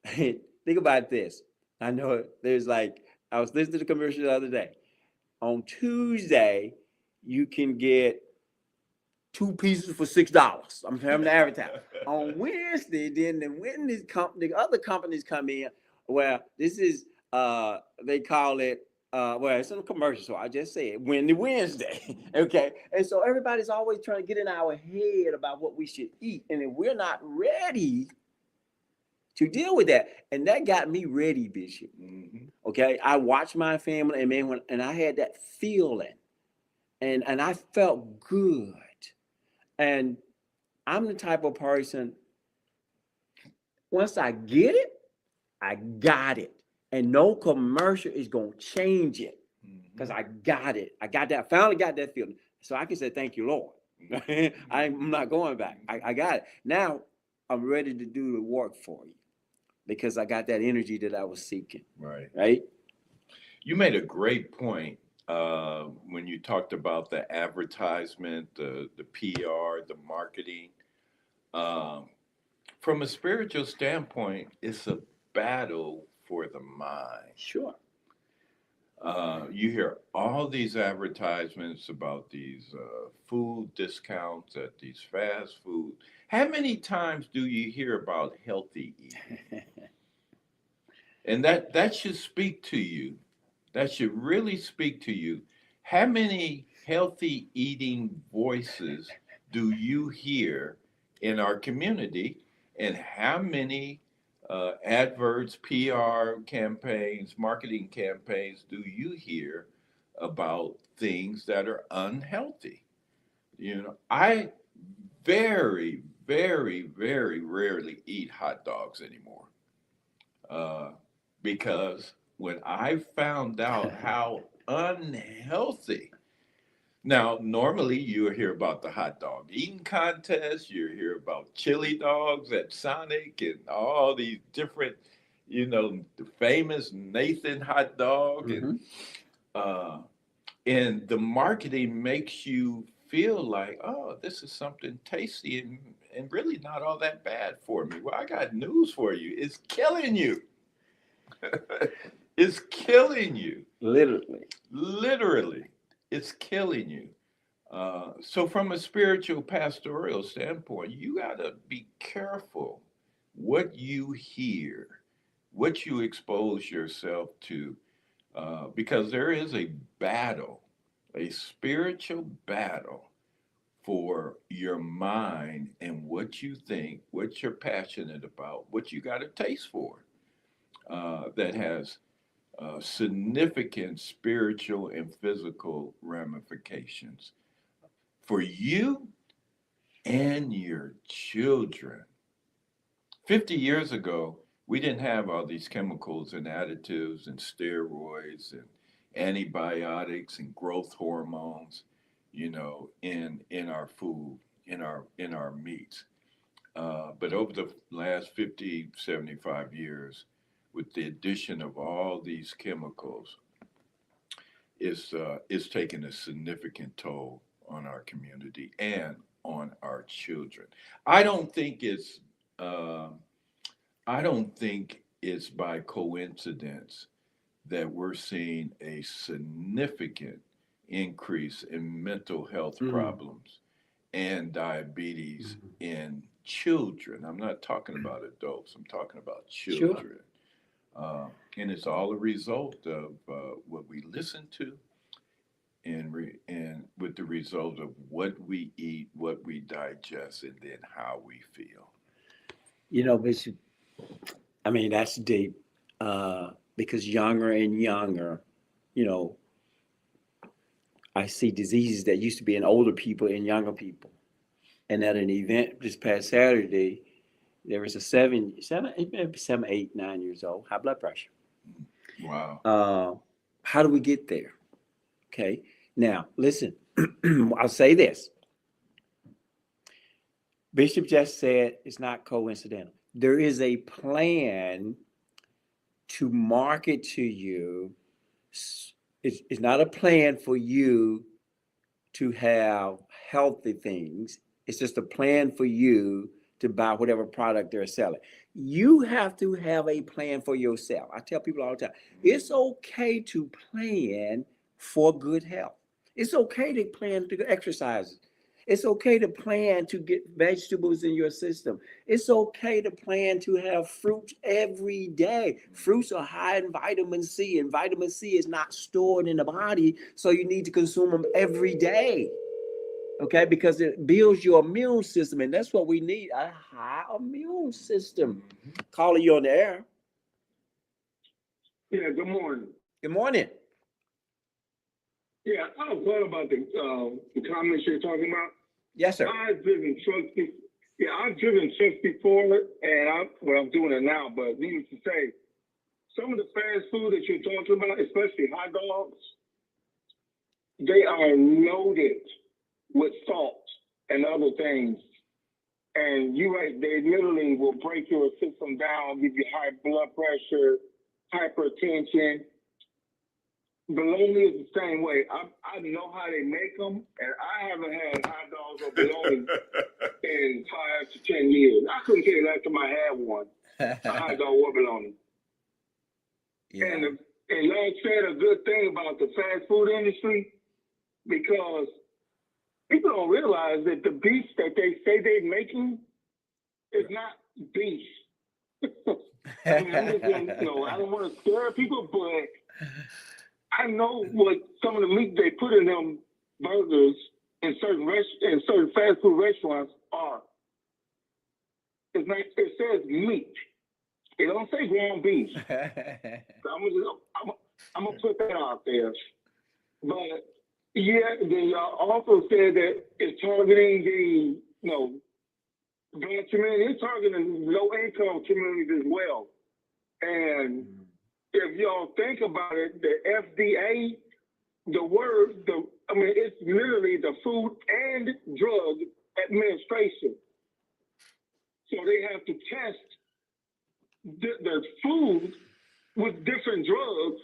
think about this. I know there's like, I was listening to the commercial the other day. On Tuesday, you can get 2 pieces for $6. I'm having to advertise. On Wednesday, then the other companies come in. Well, this is they call it well, it's in a commercial, so I just say it Wednesday. Okay. And so everybody's always trying to get in our head about what we should eat. And if we're not ready to deal with that, and that got me ready, Bishop. Okay. I watched my family, and man, and I had that feeling, and I felt good. And I'm the type of person, once I get it, I got it. And no commercial is going to change it, because I got it. I got that, finally got that feeling. So I can say, thank you, Lord. I'm not going back. I got it. Now I'm ready to do the work for you, because I got that energy that I was seeking. Right. You made a great point when you talked about the advertisement, the PR, the marketing. From a spiritual standpoint, it's a battle for the mind. Sure. You hear all these advertisements about these food discounts at these fast food. How many times do you hear about healthy eating? And that should speak to you. That should really speak to you. How many healthy eating voices do you hear in our community? And how many adverts, PR campaigns, marketing campaigns do you hear about things that are unhealthy? You know, I very, very, very rarely eat hot dogs anymore because when I found out how unhealthy. Now, normally you hear about the hot dog eating contest, you hear about chili dogs at Sonic and all these different, the famous Nathan hot dog. And the marketing makes you feel like, oh, this is something tasty and really not all that bad for me. Well, I got news for you. It's killing you. It's killing you. Literally, it's killing you. So, from a spiritual pastoral standpoint, you got to be careful what you hear, what you expose yourself to, because there is a battle, a spiritual battle for your mind and what you think, what you're passionate about, what you got a taste for, that has significant spiritual and physical ramifications for you and your children. 50 years ago, we didn't have all these chemicals and additives and steroids and antibiotics and growth hormones, in our food, in our meats. But over the last 50, 75 years, with the addition of all these chemicals, it's taken a significant toll on our community and on our children. I don't think it's uh, I don't think it's by coincidence that we're seeing a significant increase in mental health problems and diabetes in children. I'm not talking about adults, I'm talking about Sure. children. And it's all a result of what we listen to and with the result of what we eat, what we digest, and then how we feel. Bishop, I mean, that's deep. Because younger and younger, you know, I see diseases that used to be in older people and younger people. And at an event this past Saturday, there was a 8, 9 years old, high blood pressure. Wow. How do we get there? Okay. Now, listen, I'll say this. Bishop just said it's not coincidental. There is a plan to market to you. It's not a plan for you to have healthy things. It's just a plan for you to buy whatever product they're selling. You have to have a plan for yourself. I tell people all the time, it's okay to plan for good health. It's okay to plan to exercise. It's okay to plan to get vegetables in your system. It's okay to plan to have fruits every day. Fruits are high in vitamin C, and vitamin C is not stored in the body, so you need to consume them every day. Okay, because it builds your immune system, and that's what we need, a high immune system. Calling you on the air. Yeah, good morning. Good morning. Yeah, I was glad about the comments you're talking about. Yes, sir. I've driven trucks. I've driven trucks before, and I'm doing it now. But needless to say, some of the fast food that you're talking about, especially hot dogs, they are loaded with salt and other things. And they literally will break your system down, give you high blood pressure, hypertension. Bologna is the same way. I know how they make them, and I haven't had hot dogs or bologna in 5 to 10 years. I couldn't tell you last time I had one, a hot dog or bologna. Yeah. And y'all said a good thing about the fast food industry, because people don't realize that the beef that they say they're making is not beef. I mean, I'm just gonna, I don't want to scare people, but I know what some of the meat they put in them burgers in certain fast food restaurants are. It says meat. It don't say ground beef. So I'm gonna put that out there. But yeah, they also said that it's targeting the black community. It's targeting low income communities as well. And if y'all think about it, the FDA, it's literally the Food and Drug Administration. So they have to test the food with different drugs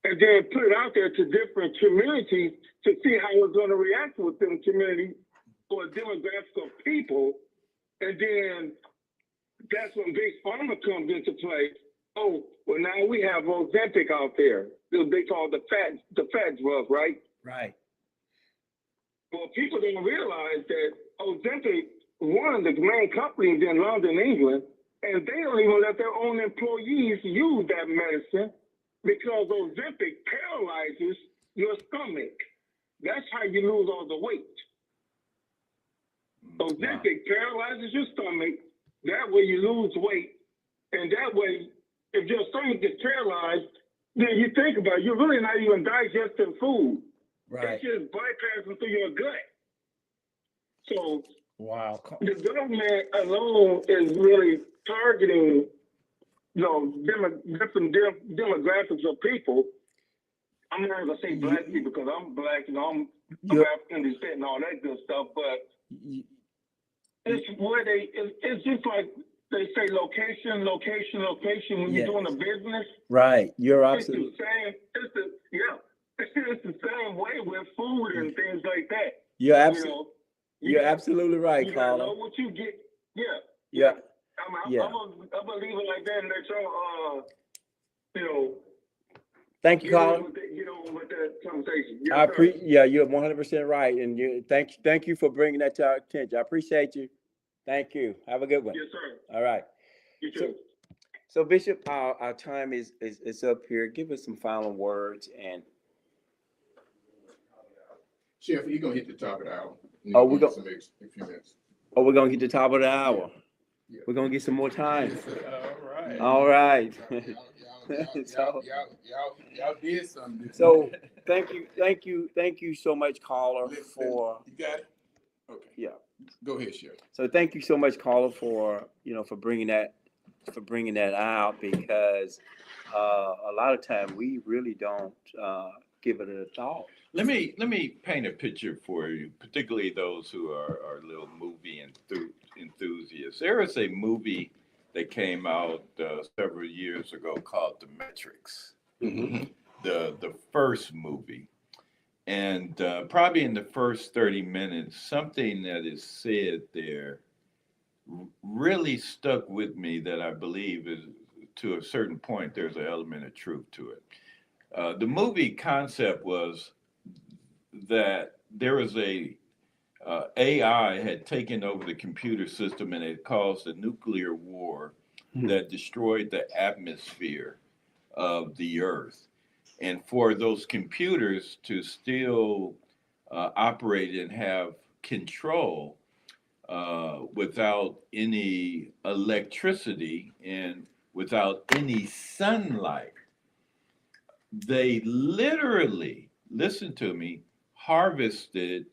and then put it out there to different communities to see how it's going to react with them community or a demographic of people. And then that's when Big Pharma comes into play. Oh, well, now we have Ozempic out there. They call the fat drug, right? Right. Well, people don't realize that Ozempic, one of the main companies in London, England, and they don't even let their own employees use that medicine because Ozempic paralyzes your stomach. That's how you lose all the weight. Ozempic paralyzes your stomach. That way you lose weight. And that way, if your stomach gets paralyzed, then you think about it, you're really not even digesting food. Right. It's just bypassing through your gut. So Wow. the government alone is really targeting different demographics of people. I'm not gonna say black people because I'm black, I'm African descent and all that good stuff, but it's where it's just like they say location when you're doing a business. Right. You're It's the absolutely. same. It's the same way with food and things like that. You're You absolutely. know, You're absolutely right, you gotta caller. know what you get. Yeah. Yeah. I'm Yeah. gonna leave it like that and let y'all, Thank you, caller. get on with that conversation. Yes, I sir. appreciate. Yeah, you're 100% right, and thank you for bringing that to our attention. I appreciate you. Thank you. Have a good one. Yes, sir. All right. You too. So Bishop, our time is up here. Give us some final words and. Chef, you're gonna hit the top of the hour. Oh, we're gonna. Some a few minutes. Oh, we're gonna get to the top of the hour. Yeah. We're gonna get some more time. Yes, sir. All right. Y'all did something. So thank you so much, caller, for. You got it. Okay. Yeah. Go ahead, Chef. So thank you so much, caller, for bringing that out, because a lot of time we really don't give it a thought. Let me paint a picture for you, particularly those who are little movie enthusiasts. There is a movie that came out several years ago called The Matrix, the first movie. And probably in the first 30 minutes, something that is said there really stuck with me that I believe is, to a certain point, there's an element of truth to it. The movie concept was that there was AI had taken over the computer system and it caused a nuclear war that destroyed the atmosphere of the earth. And for those computers to still operate and have control without any electricity and without any sunlight, they literally, listen to me, harvested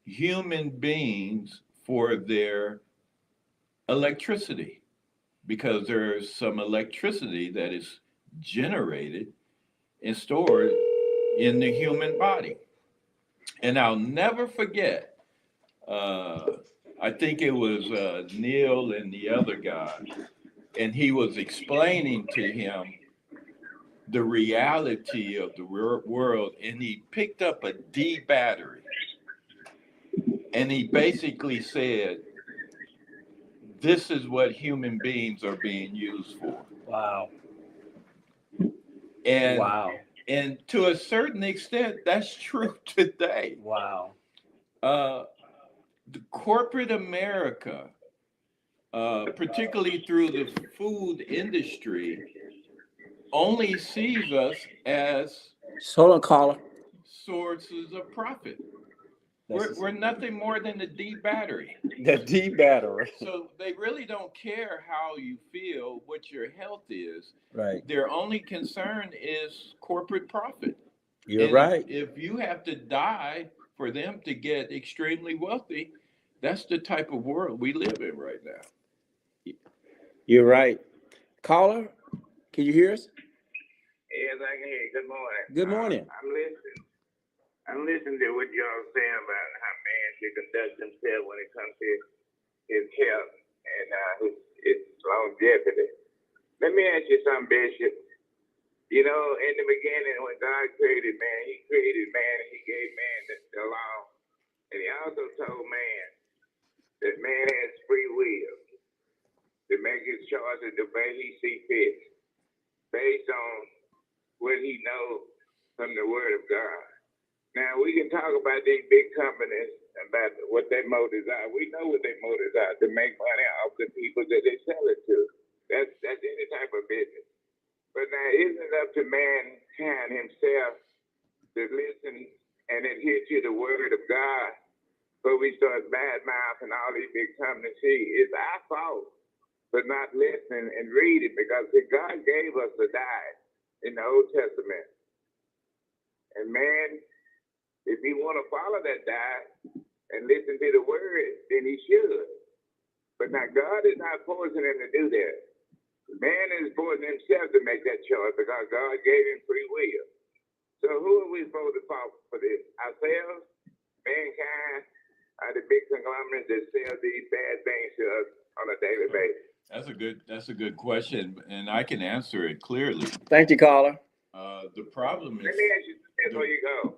human beings for their electricity, because there's some electricity that is generated and stored in the human body. And I'll never forget, I think it was Neil and the other guy, and he was explaining to him the reality of the world, and he picked up a D battery, and he basically said, this is what human beings are being used for. Wow. And wow. And to a certain extent, that's true today. Wow. The corporate America, particularly through the food industry, only sees us as Hold on, caller. sources of profit. We're nothing more than the D battery. The D battery. So they really don't care how you feel, what your health is. Right. Their only concern is corporate profit. You're And right. If you have to die for them to get extremely wealthy, that's the type of world we live in right now. You're right. Caller, can you hear us? Yes, I can hear you. Good morning. Good morning. I'm listening to what y'all saying about how man should conduct himself when it comes to his health and his longevity. Let me ask you something, Bishop. You know, in the beginning, when God created man, he created man and he gave man the law. And he also told man that man has free will to make his choices the way he sees fit, based on what he knows from the Word of God. Now, we can talk about these big companies, about what their motives are. We know what their motives are, to make money off the people that they sell it to. That's any type of business. But now, isn't it up to mankind himself to listen and adhere to the Word of God before we start bad-mouthing all these big companies? See, it's our fault for not listening and reading, because God gave us a diet in the Old Testament. And man, if he want to follow that diet and listen to the Word, then he should. But now God is not forcing him to do that. Man is supposed himself to make that choice because God gave him free will. So who are we supposed to follow for this? Ourselves, mankind, the big conglomerates that sell these bad things to us on a daily basis? That's a good question, and I can answer it clearly. Thank you, caller. The problem Let is me ask you this before you go.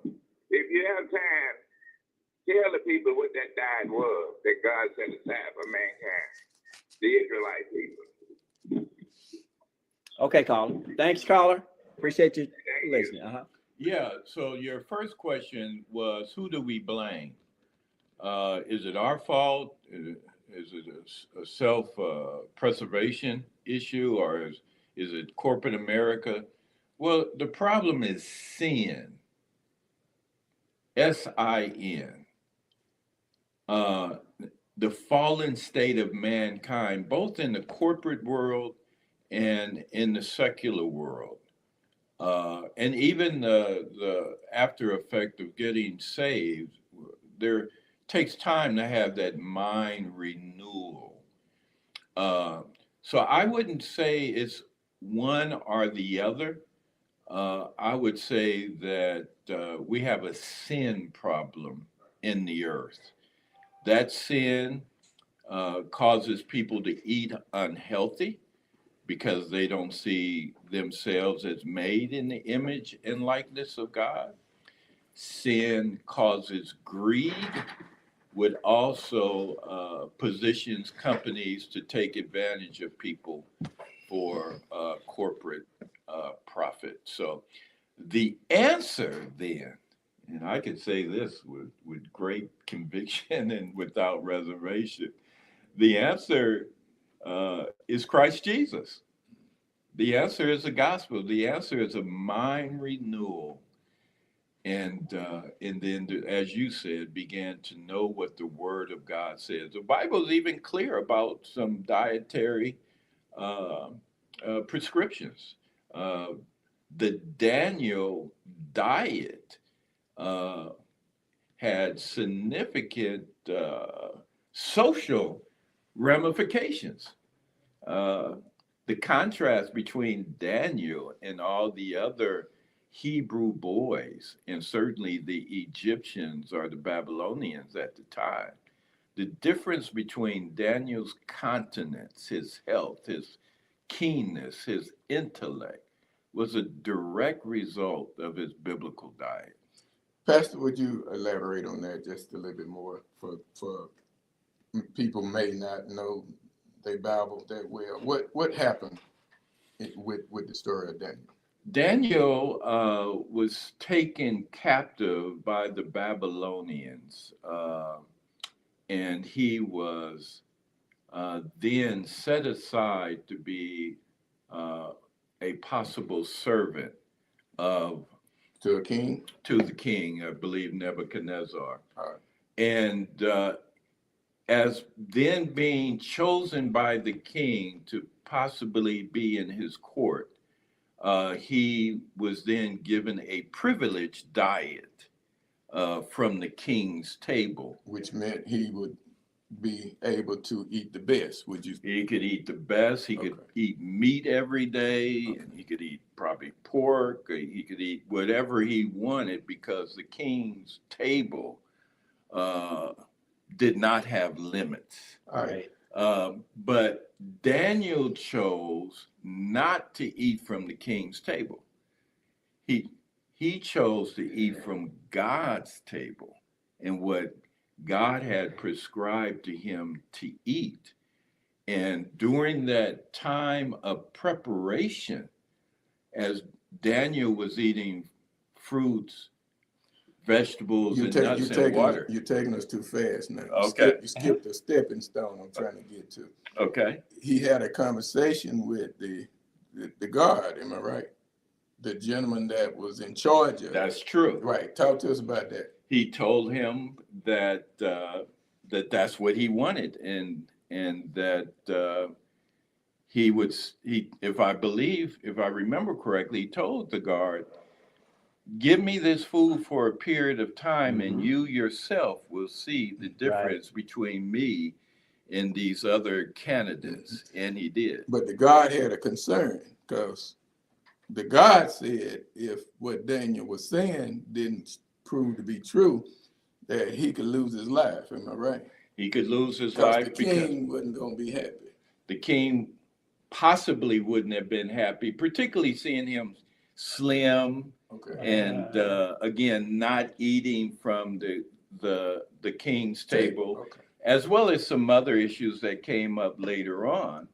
If you have time, tell the people what that diet was that God set aside for mankind, the Israelite people. Okay, caller. Thanks, caller. Appreciate you listening. yeah. So your first question was, who do we blame? Is it our fault? Is it a self-preservation issue, or is it corporate America? Well, the problem is sin. S-I-N. The fallen state of mankind, both in the corporate world and in the secular world. And even the after effect of getting saved, there takes time to have that mind renewal. So I wouldn't say it's one or the other. I would say that we have a sin problem in the earth. That sin causes people to eat unhealthy because they don't see themselves as made in the image and likeness of God. Sin causes greed, would also positions companies to take advantage of people for corporate profit. So the answer then, and I can say this with great conviction and without reservation, the answer is Christ Jesus. The answer is the gospel. The answer is a mind renewal, and then, as you said, began to know what the Word of God says. The Bible is even clear about some dietary uh, prescriptions. The Daniel diet had significant social ramifications. The contrast between Daniel and all the other Hebrew boys, and certainly the Egyptians or the Babylonians at the time, the difference between Daniel's continence, his health, his keenness, his intellect, was a direct result of his biblical diet. Pastor, would you elaborate on that just a little bit more for people may not know their Bible that well? What happened with the story of Daniel? Daniel was taken captive by the Babylonians, and he was then set aside to be a possible servant of To a king? to the king, I believe Nebuchadnezzar. All right. And as then being chosen by the king to possibly be in his court, he was then given a privileged diet from the king's table. Which meant he would be able to eat the best, would you? He could eat the best. He could Okay. eat meat every day, Okay. and he could eat probably pork. Or he could eat whatever he wanted because the king's table did not have limits. All right. But Daniel chose not to eat from the king's table. He chose to eat from God's table and what God had prescribed to him to eat. And during that time of preparation, as Daniel was eating fruits, vegetables, and nuts and water. You're taking us too fast now. Okay. You skipped the stepping stone I'm trying to get to. Okay. He had a conversation with the guard, am I right? The gentleman that was in charge of it. That's true. Right. Talk to us about that. He told him that that's what he wanted, and that if I remember correctly, he told the guard, give me this food for a period of time, and you yourself will see the difference between me in these other candidates, and he did. But the God had a concern because the God said if what Daniel was saying didn't prove to be true, that he could lose his life. Am I right? He could lose his Because life the because king wasn't going to be happy. the king possibly wouldn't have been happy, particularly seeing him slim Okay. and again not eating from the king's table, Okay. as well as some other issues that came up later on,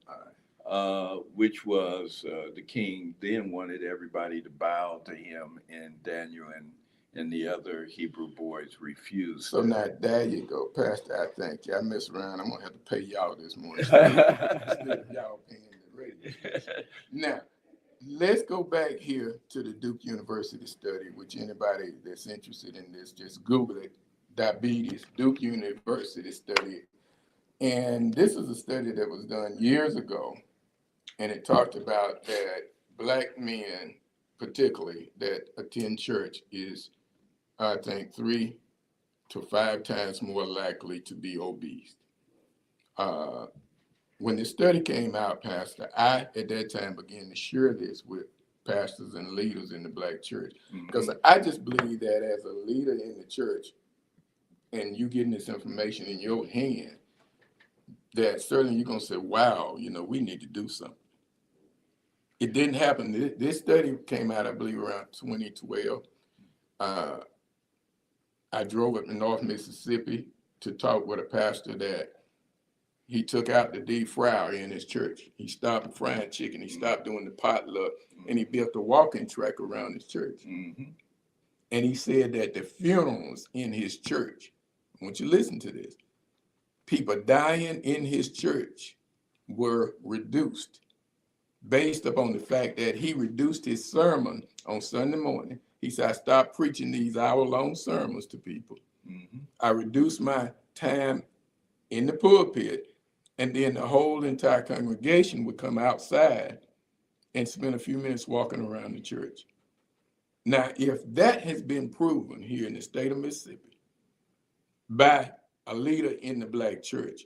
which was the king then wanted everybody to bow to him, and Daniel and the other Hebrew boys refused. So now there you go, Pastor. I thank you. I mess around. I'm gonna have to pay y'all this morning instead of y'all paying the radio station. Now, let's go back here to the Duke University study, which anybody that's interested in this, just Google it, diabetes, Duke University study. And this is a study that was done years ago, and it talked about that Black men, particularly that attend church, is, I think, 3 to 5 times more likely to be obese. When the study came out, Pastor, I at that time began to share this with pastors and leaders in the Black church, because I just believe that as a leader in the church, and you getting this information in your hand, that certainly you're gonna say, "Wow, we need to do something." It didn't happen. This study came out, I believe, around 2012. I drove up to North Mississippi to talk with a pastor that he took out the deep fryer in his church. He stopped frying chicken. He stopped doing the potluck, and he built a walking track around his church. And he said that the funerals in his church, I want you to listen to this, people dying in his church were reduced based upon the fact that he reduced his sermon on Sunday morning. He said, I stopped preaching these hour-long sermons to people. I reduced my time in the pulpit, and then the whole entire congregation would come outside and spend a few minutes walking around the church. Now, if that has been proven here in the state of Mississippi by a leader in the Black church,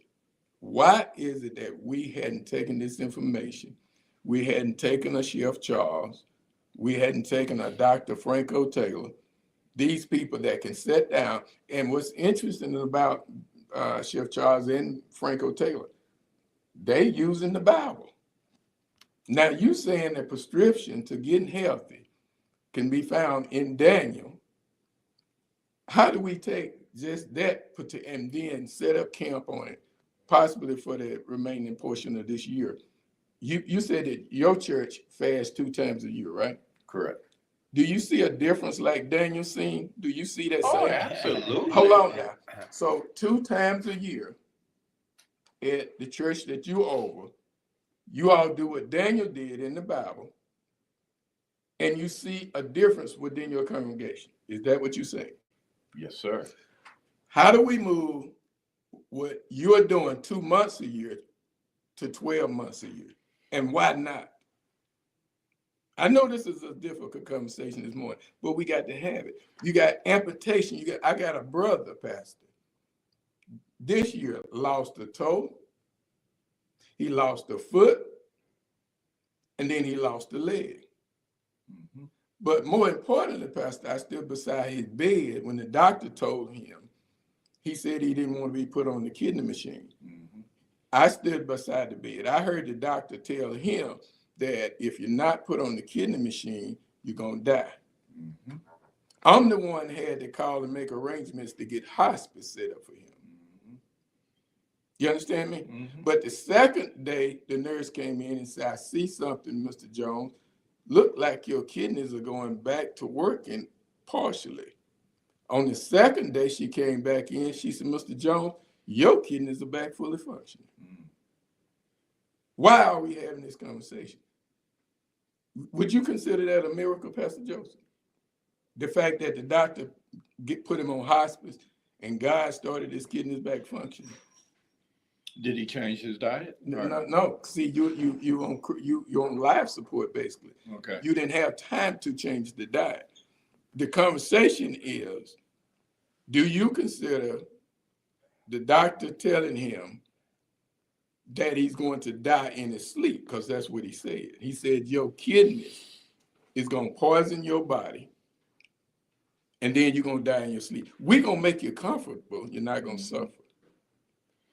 why is it that we hadn't taken this information? We hadn't taken a Chef Charles. We hadn't taken a Dr. Franco Taylor. These people that can sit down. And what's interesting about Chef Charles and Franco Taylor, they using the Bible. Now you saying that prescription to getting healthy can be found in Daniel. How do we take just that and then set up camp on it, possibly for the remaining portion of this year? You said that your church fasts 2 times a year, right? Correct. Do you see a difference like Daniel seen? Do you see that? Oh, same? absolutely. Hold on now. So 2 times a year at the church that you over, you all do what Daniel did in the Bible, and you see a difference within your congregation. Is that what you say? Yes, sir. How do we move what you're doing 2 months a year to 12 months a year? And why not? I know this is a difficult conversation this morning, but we got to have it. You got amputation. I got a brother, Pastor. This year lost a toe, he lost a foot, and then he lost a leg. But more importantly, Pastor, I stood beside his bed when the doctor told him, he said he didn't want to be put on the kidney machine. I stood beside the bed. I heard the doctor tell him that if you're not put on the kidney machine, you're going to die. I'm the one that had to call and make arrangements to get hospice set up for him. You understand me? But the second day, the nurse came in and said, I see something, Mr. Jones. Look like your kidneys are going back to working partially. On the second day she came back in, she said, Mr. Jones, your kidneys are back fully functioning. Why are we having this conversation? Would you consider that a miracle, Pastor Joseph? The fact that the doctor put him on hospice and God started his kidneys back functioning. Did he change his diet? No. See, you're on life support basically. Okay. You didn't have time to change the diet. The conversation is, do you consider the doctor telling him that he's going to die in his sleep, because that's what he said. He said your kidneys is going to poison your body, and then you're going to die in your sleep. We're going to make you comfortable. You're not going to suffer.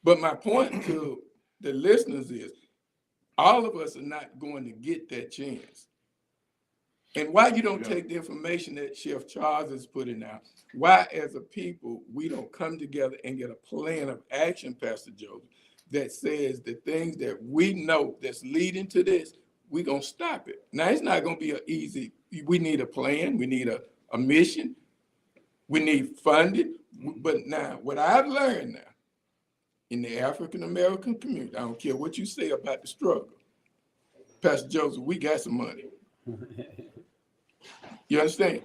But my point to the listeners is, all of us are not going to get that chance. And why you don't take the information that Chef Charles is putting out, why as a people, we don't come together and get a plan of action, Pastor Joseph, that says the things that we know that's leading to this, we're going to stop it. Now, it's not going to be an easy, we need a plan, we need a mission, we need funding. But now, what I've learned now, in the African-American community, I don't care what you say about the struggle, Pastor Joseph, we got some money. You understand?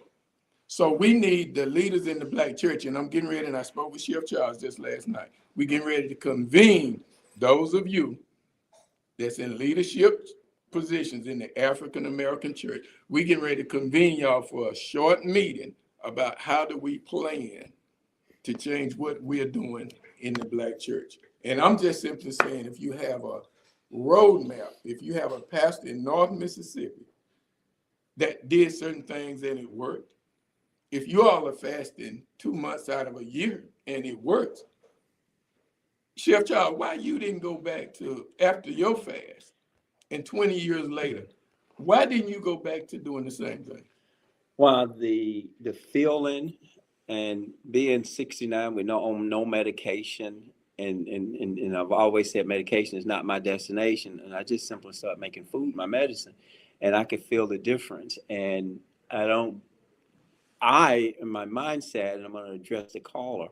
So we need the leaders in the Black church, and I'm getting ready, and I spoke with Chef Charles just last night. We're getting ready to convene those of you that's in leadership positions in the African-American church. We're getting ready to convene y'all for a short meeting about how do we plan to change what we're doing in the Black church. And I'm just simply saying, if you have a roadmap, if you have a pastor in North Mississippi that did certain things and it worked, if you all are fasting 2 months out of a year and it works, Chef Charles, why you didn't go back to after your fast and 20 years later, why didn't you go back to doing the same thing? Well, the feeling and being 69 with no medication, and I've always said medication is not my destination, and I just simply started making food my medicine, and I could feel the difference. And in my mindset, and I'm going to address the caller,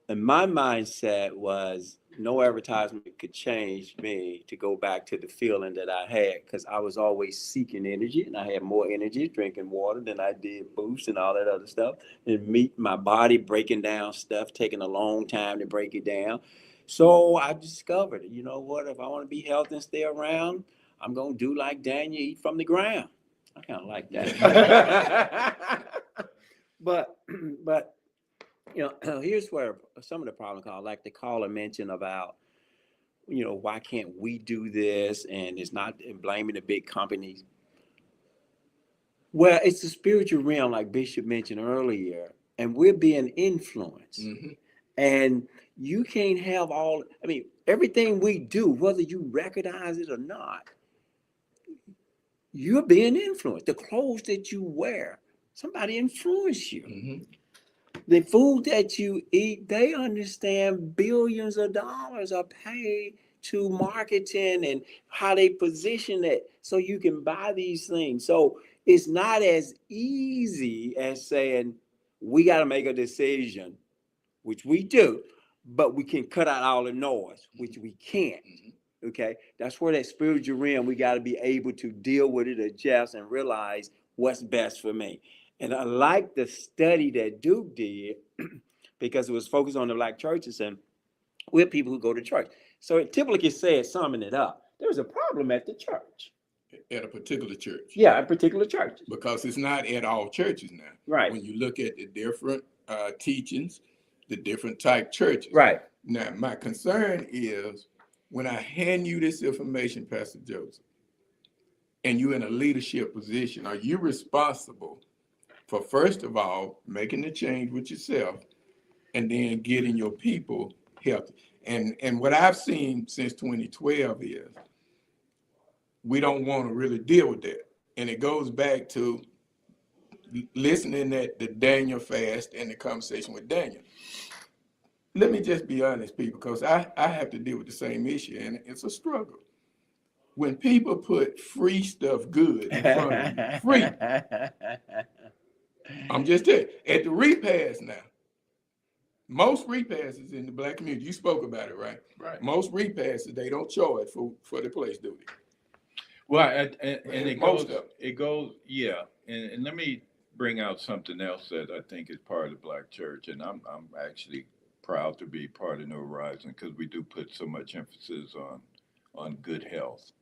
and my mindset was no advertisement could change me to go back to the feeling that I had, because I was always seeking energy, and I had more energy drinking water than I did boost and all that other stuff, and my body breaking down stuff, taking a long time to break it down. So I discovered, you know what, if I want to be healthy and stay around, I'm going to do like Daniel, eat from the ground. I kind of like that. But here's where some of the problem comes, like the caller mentioned about, why can't we do this? And it's not blaming the big companies. Well, it's the spiritual realm, like Bishop mentioned earlier, and we're being influenced. Mm-hmm. And you can't have everything we do, whether you recognize it or not, you're being influenced. The clothes that you wear, somebody influenced you. Mm-hmm. The food that you eat, they understand billions of dollars are paid to marketing and how they position it so you can buy these things. So it's not as easy as saying we got to make a decision, which we do, but we can cut out all the noise, which we can't. Okay, that's where that spiritual realm, we got to be able to deal with it, adjust, and realize what's best for me. And I like the study that Duke did because it was focused on the Black churches and we're people who go to church. So it typically says, summing it up, there's a problem at the church. At a particular church. Yeah, a particular church. Because it's not at all churches now. Right. When you look at the different teachings, the different type churches. Right. Now, my concern is when I hand you this information, Pastor Joseph, and you're in a leadership position, are you responsible for, first of all, making the change with yourself and then getting your people healthy? And what I've seen since 2012 is we don't want to really deal with that. And it goes back to listening at the Daniel fast and the conversation with Daniel. Let me just be honest, people, because I have to deal with the same issue, and it's a struggle. When people put free stuff good in front of you, free. I'm just telling you, at the repast now, most repasts in the Black community, you spoke about it, right? Right. Most repasts, they don't charge for the place, do they? Well, and it goes, yeah. And let me bring out something else that I think is part of the Black church, and I'm actually proud to be part of New Horizon because we do put so much emphasis on good health.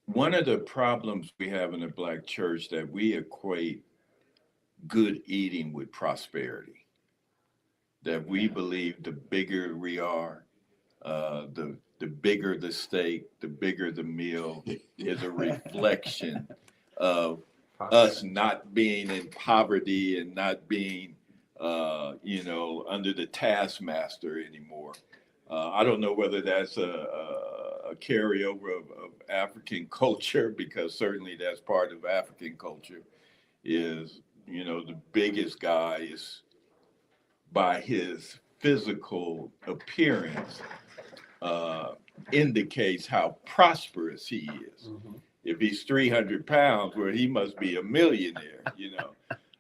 One of the problems we have in the Black church that we equate good eating with prosperity. That we believe the bigger we are, The bigger the steak, the bigger the meal is a reflection of us not being in poverty and not being, under the taskmaster anymore. I don't know whether that's a carryover of African culture, because certainly that's part of African culture. Is the biggest guy is by his physical appearance indicates how prosperous he is. Mm-hmm. If he's 300 pounds, well, he must be a millionaire,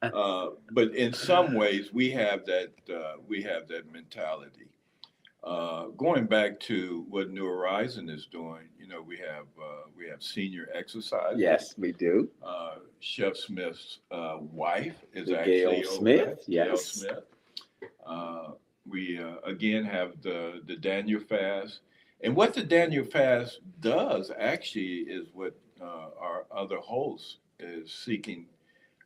But in some ways, we have that mentality. Going back to what New Horizon is doing, we have senior exercise. Yes, we do. Chef Smith's wife is Gail actually Smith. over there. Yes. Gail Smith. We again have the Daniel fast, and what the Daniel fast does actually is what our other host is seeking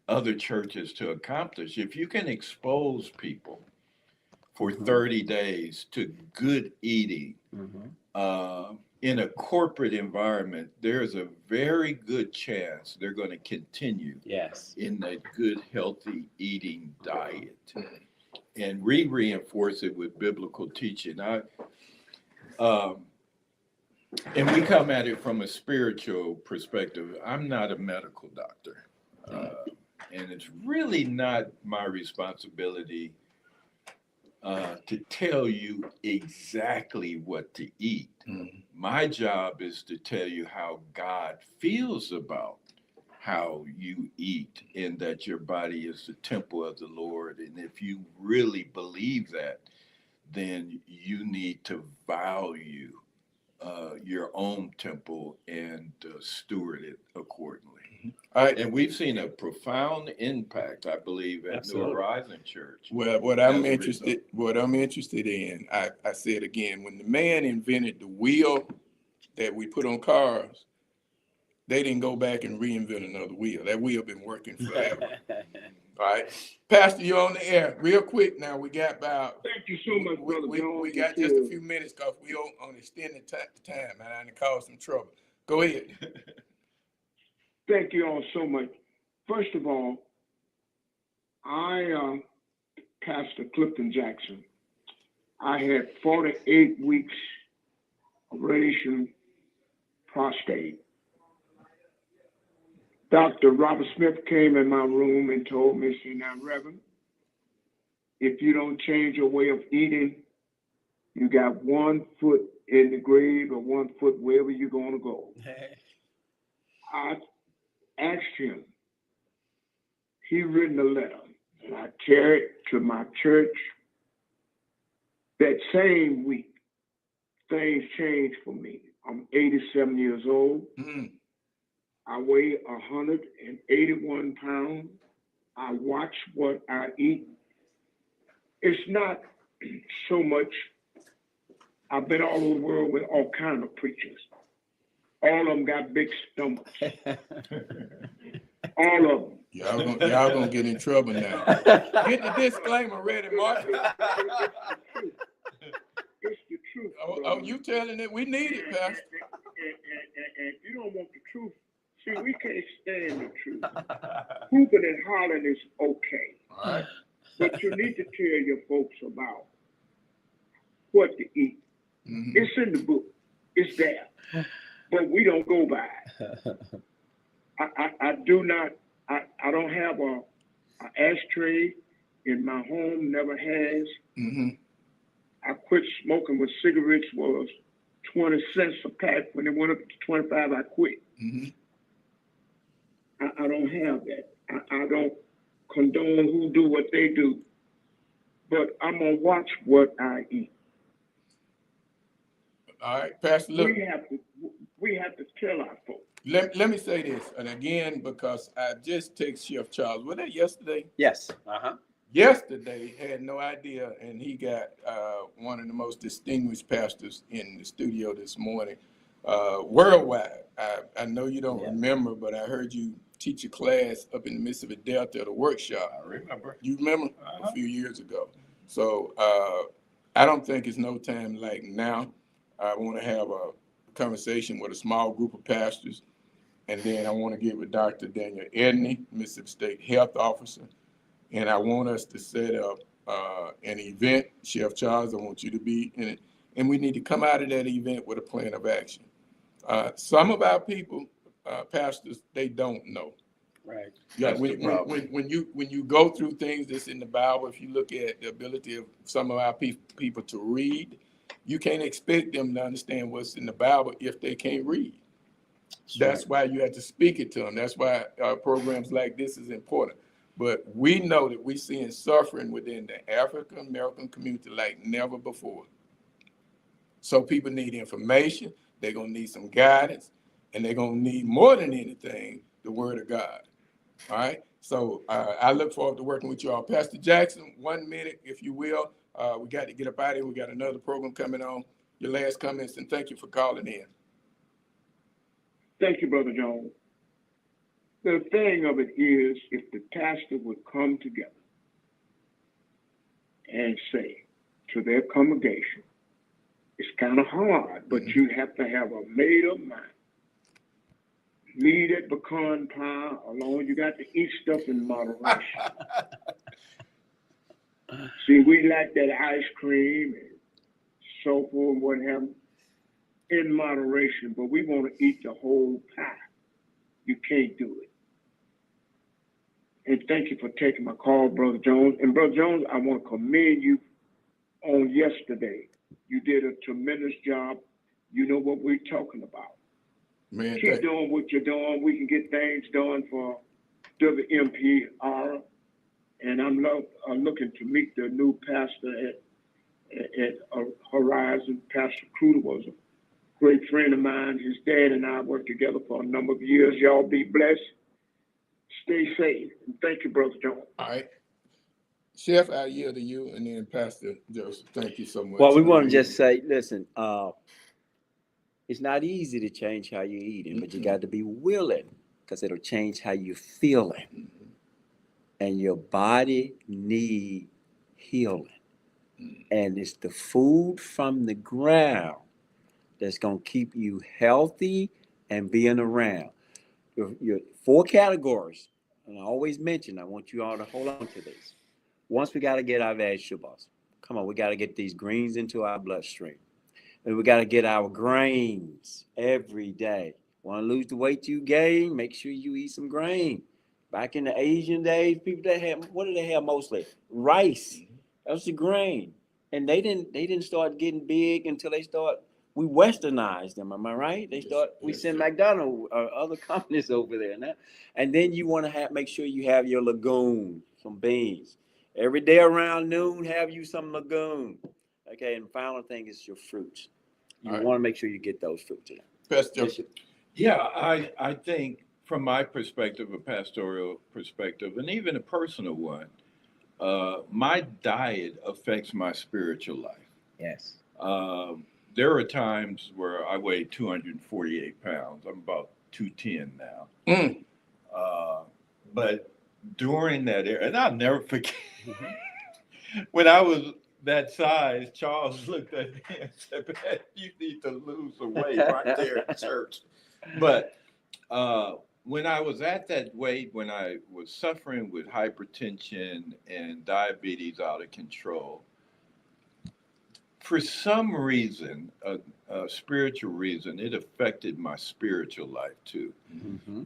other churches to accomplish. If you can expose people for 30 days to good eating in a corporate environment, there's a very good chance they're going to continue in that good, healthy eating diet. And reinforce it with biblical teaching. And we come at it from a spiritual perspective. I'm not a medical doctor, and it's really not my responsibility to tell you exactly what to eat. My job is to tell you how God feels about how you eat, and that your body is the temple of the Lord. And if you really believe that, then you need to value your own temple and steward it accordingly. All right. And we've seen a profound impact, I believe, at New Horizon Church. Well, what I'm interested in, I said again, when the man invented the wheel that we put on cars, they didn't go back and reinvent another wheel. That wheel been working forever. All right. Pastor, you're on the air. Real quick now, we got about... Thank you so much, Brother Jones. We got just a few minutes because we on extended time, and I done caused some trouble. Go ahead. Thank you all so much. First of all, I, Pastor Clifton Jackson, I had 48 weeks of radiation prostate. Dr. Robert Smith came in my room and told me, "See now, Reverend, if you don't change your way of eating, you got 1 foot in the grave or 1 foot wherever you're going to go." I asked him. He written a letter, and I carried it to my church. That same week, things changed for me. I'm 87 years old. I weigh 181 pounds. I watch what I eat. It's not so much. I've been all over the world with all kinds of preachers. All of them got big stomachs. All of them. Y'all gonna get in trouble now. Get the disclaimer ready, Mark. It's the truth. Oh, you telling it? We need it, Pastor. And you don't want the truth. See, we can't stand the truth. Hooping and hollering is okay. All right. But you need to tell your folks about what to eat. It's in the book. It's there. But we don't go by it. I do not, I don't have a ashtray in my home, never has. I quit smoking when cigarettes was 20 cents a pack. When it went up to 25, I quit. I don't have that. I don't condone who do what they do. But I'm going to watch what I eat. All right, Pastor, look. We have to tell our folks. Let me say this, and again, because I just text Chef Charles. Was that yesterday? Yes. Yesterday, had no idea, and he got one of the most distinguished pastors in the studio this morning, worldwide. I know you don't remember, but I heard you teach a class up in the Mississippi Delta at a workshop. I remember. You remember? A few years ago. So I don't think it's no time like now I want to have a conversation with a small group of pastors. And then I want to get with Dr. Daniel Edney, Mississippi State Health Officer. And I want us to set up an event. Chef Charles, I want you to be in it. And we need to come out of that event with a plan of action. Some of our people, pastors, they don't know. Right. Yeah, That's the problem. when you go through things that's in the Bible, if you look at the ability of some of our people to read, you can't expect them to understand what's in the Bible if they can't read. That's why you have to speak it to them. That's why programs like this is important. But we know that we're seeing suffering within the African American community like never before. So people need information. They're gonna need some guidance, and they're gonna need more than anything the Word of God. All right. So I look forward to working with you all. Pastor Jackson, 1 minute, if you will. We got to get up out of here. We got another program coming on. Your last comments, and thank you for calling in. Thank you, Brother Jones. The thing of it is, if the pastor would come together and say to their congregation, it's kind of hard, but you have to have a made-up mind. Leave that pecan pie alone. You got to eat stuff in moderation. See, we like that ice cream and so forth and what have you, in moderation, but we want to eat the whole pie. You can't do it. And thank you for taking my call, Brother Jones. And Brother Jones, I want to commend you on yesterday. You did a tremendous job. You know what we're talking about. Man, Keep doing what you're doing. We can get things done for WMPR. And I'm looking to meet the new pastor at Horizon. Pastor Cruder was a great friend of mine. His dad and I worked together for a number of years. Y'all be blessed. Stay safe. And thank you, Brother Jones. all right. Chef, I yield to you, and then Pastor Joseph. Thank you so much. Well, we want to just say, listen, it's not easy to change how you're eating, but you got to be willing, because it'll change how you're feeling. And your body need healing. And it's the food from the ground that's going to keep you healthy and being around. Your 4 categories, and I always mention, I want you all to hold on to this. Once we got to get our vegetables. Come on, we got to get these greens into our bloodstream. And we got to get our grains every day. Want to lose the weight you gain? Make sure you eat some grain. Back in the Asian days, people that had, what did they have mostly? Rice. That was the grain. And they didn't start getting big until we westernized them. Am I right? We send McDonald's or other companies over there now. And then you want to make sure you have your legumes, some beans. Every day around noon, have you some legume. Okay, and the final thing is your fruits. You want to make sure you get those fruits in. Pastor, Yeah, I think from my perspective, a pastoral perspective, and even a personal one, my diet affects my spiritual life. Yes. There are times where I weigh 248 pounds. I'm about 210 now. But during that era, and I'll never forget, when I was that size, Charles looked at me and said, "Man, you need to lose some weight right there in church." But when I was at that weight, when I was suffering with hypertension and diabetes out of control, for some reason, a spiritual reason, it affected my spiritual life too.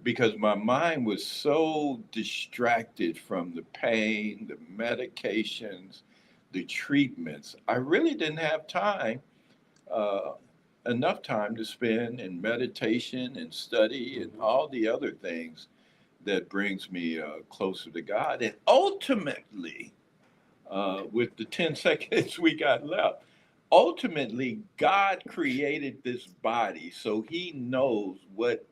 Because my mind was so distracted from the pain, the medications, the treatments. I really didn't have time, enough time to spend in meditation and study and all the other things that brings me closer to God. And ultimately, with the 10 seconds we got left, ultimately, God created this body so he knows what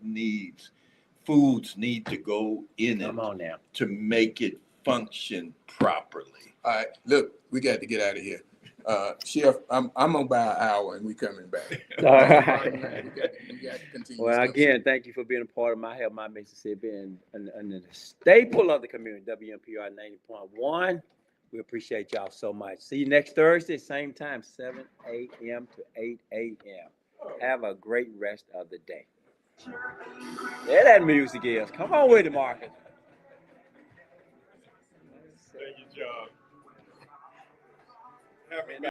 foods need to go in it. Come on now. To make it function properly. all right, look, we got to get out of here. Chef, I'm gonna buy an hour and we coming back. All right. We got to continue. Well, again, thank you for being a part of My Health, My Mississippi, and the staple of the community, WMPR 90.1. We appreciate y'all so much. See you next Thursday, same time, 7 a.m. to 8 a.m. Have a great rest of the day. There that music is. Come on with it, Marcus. Thank you, John. Happy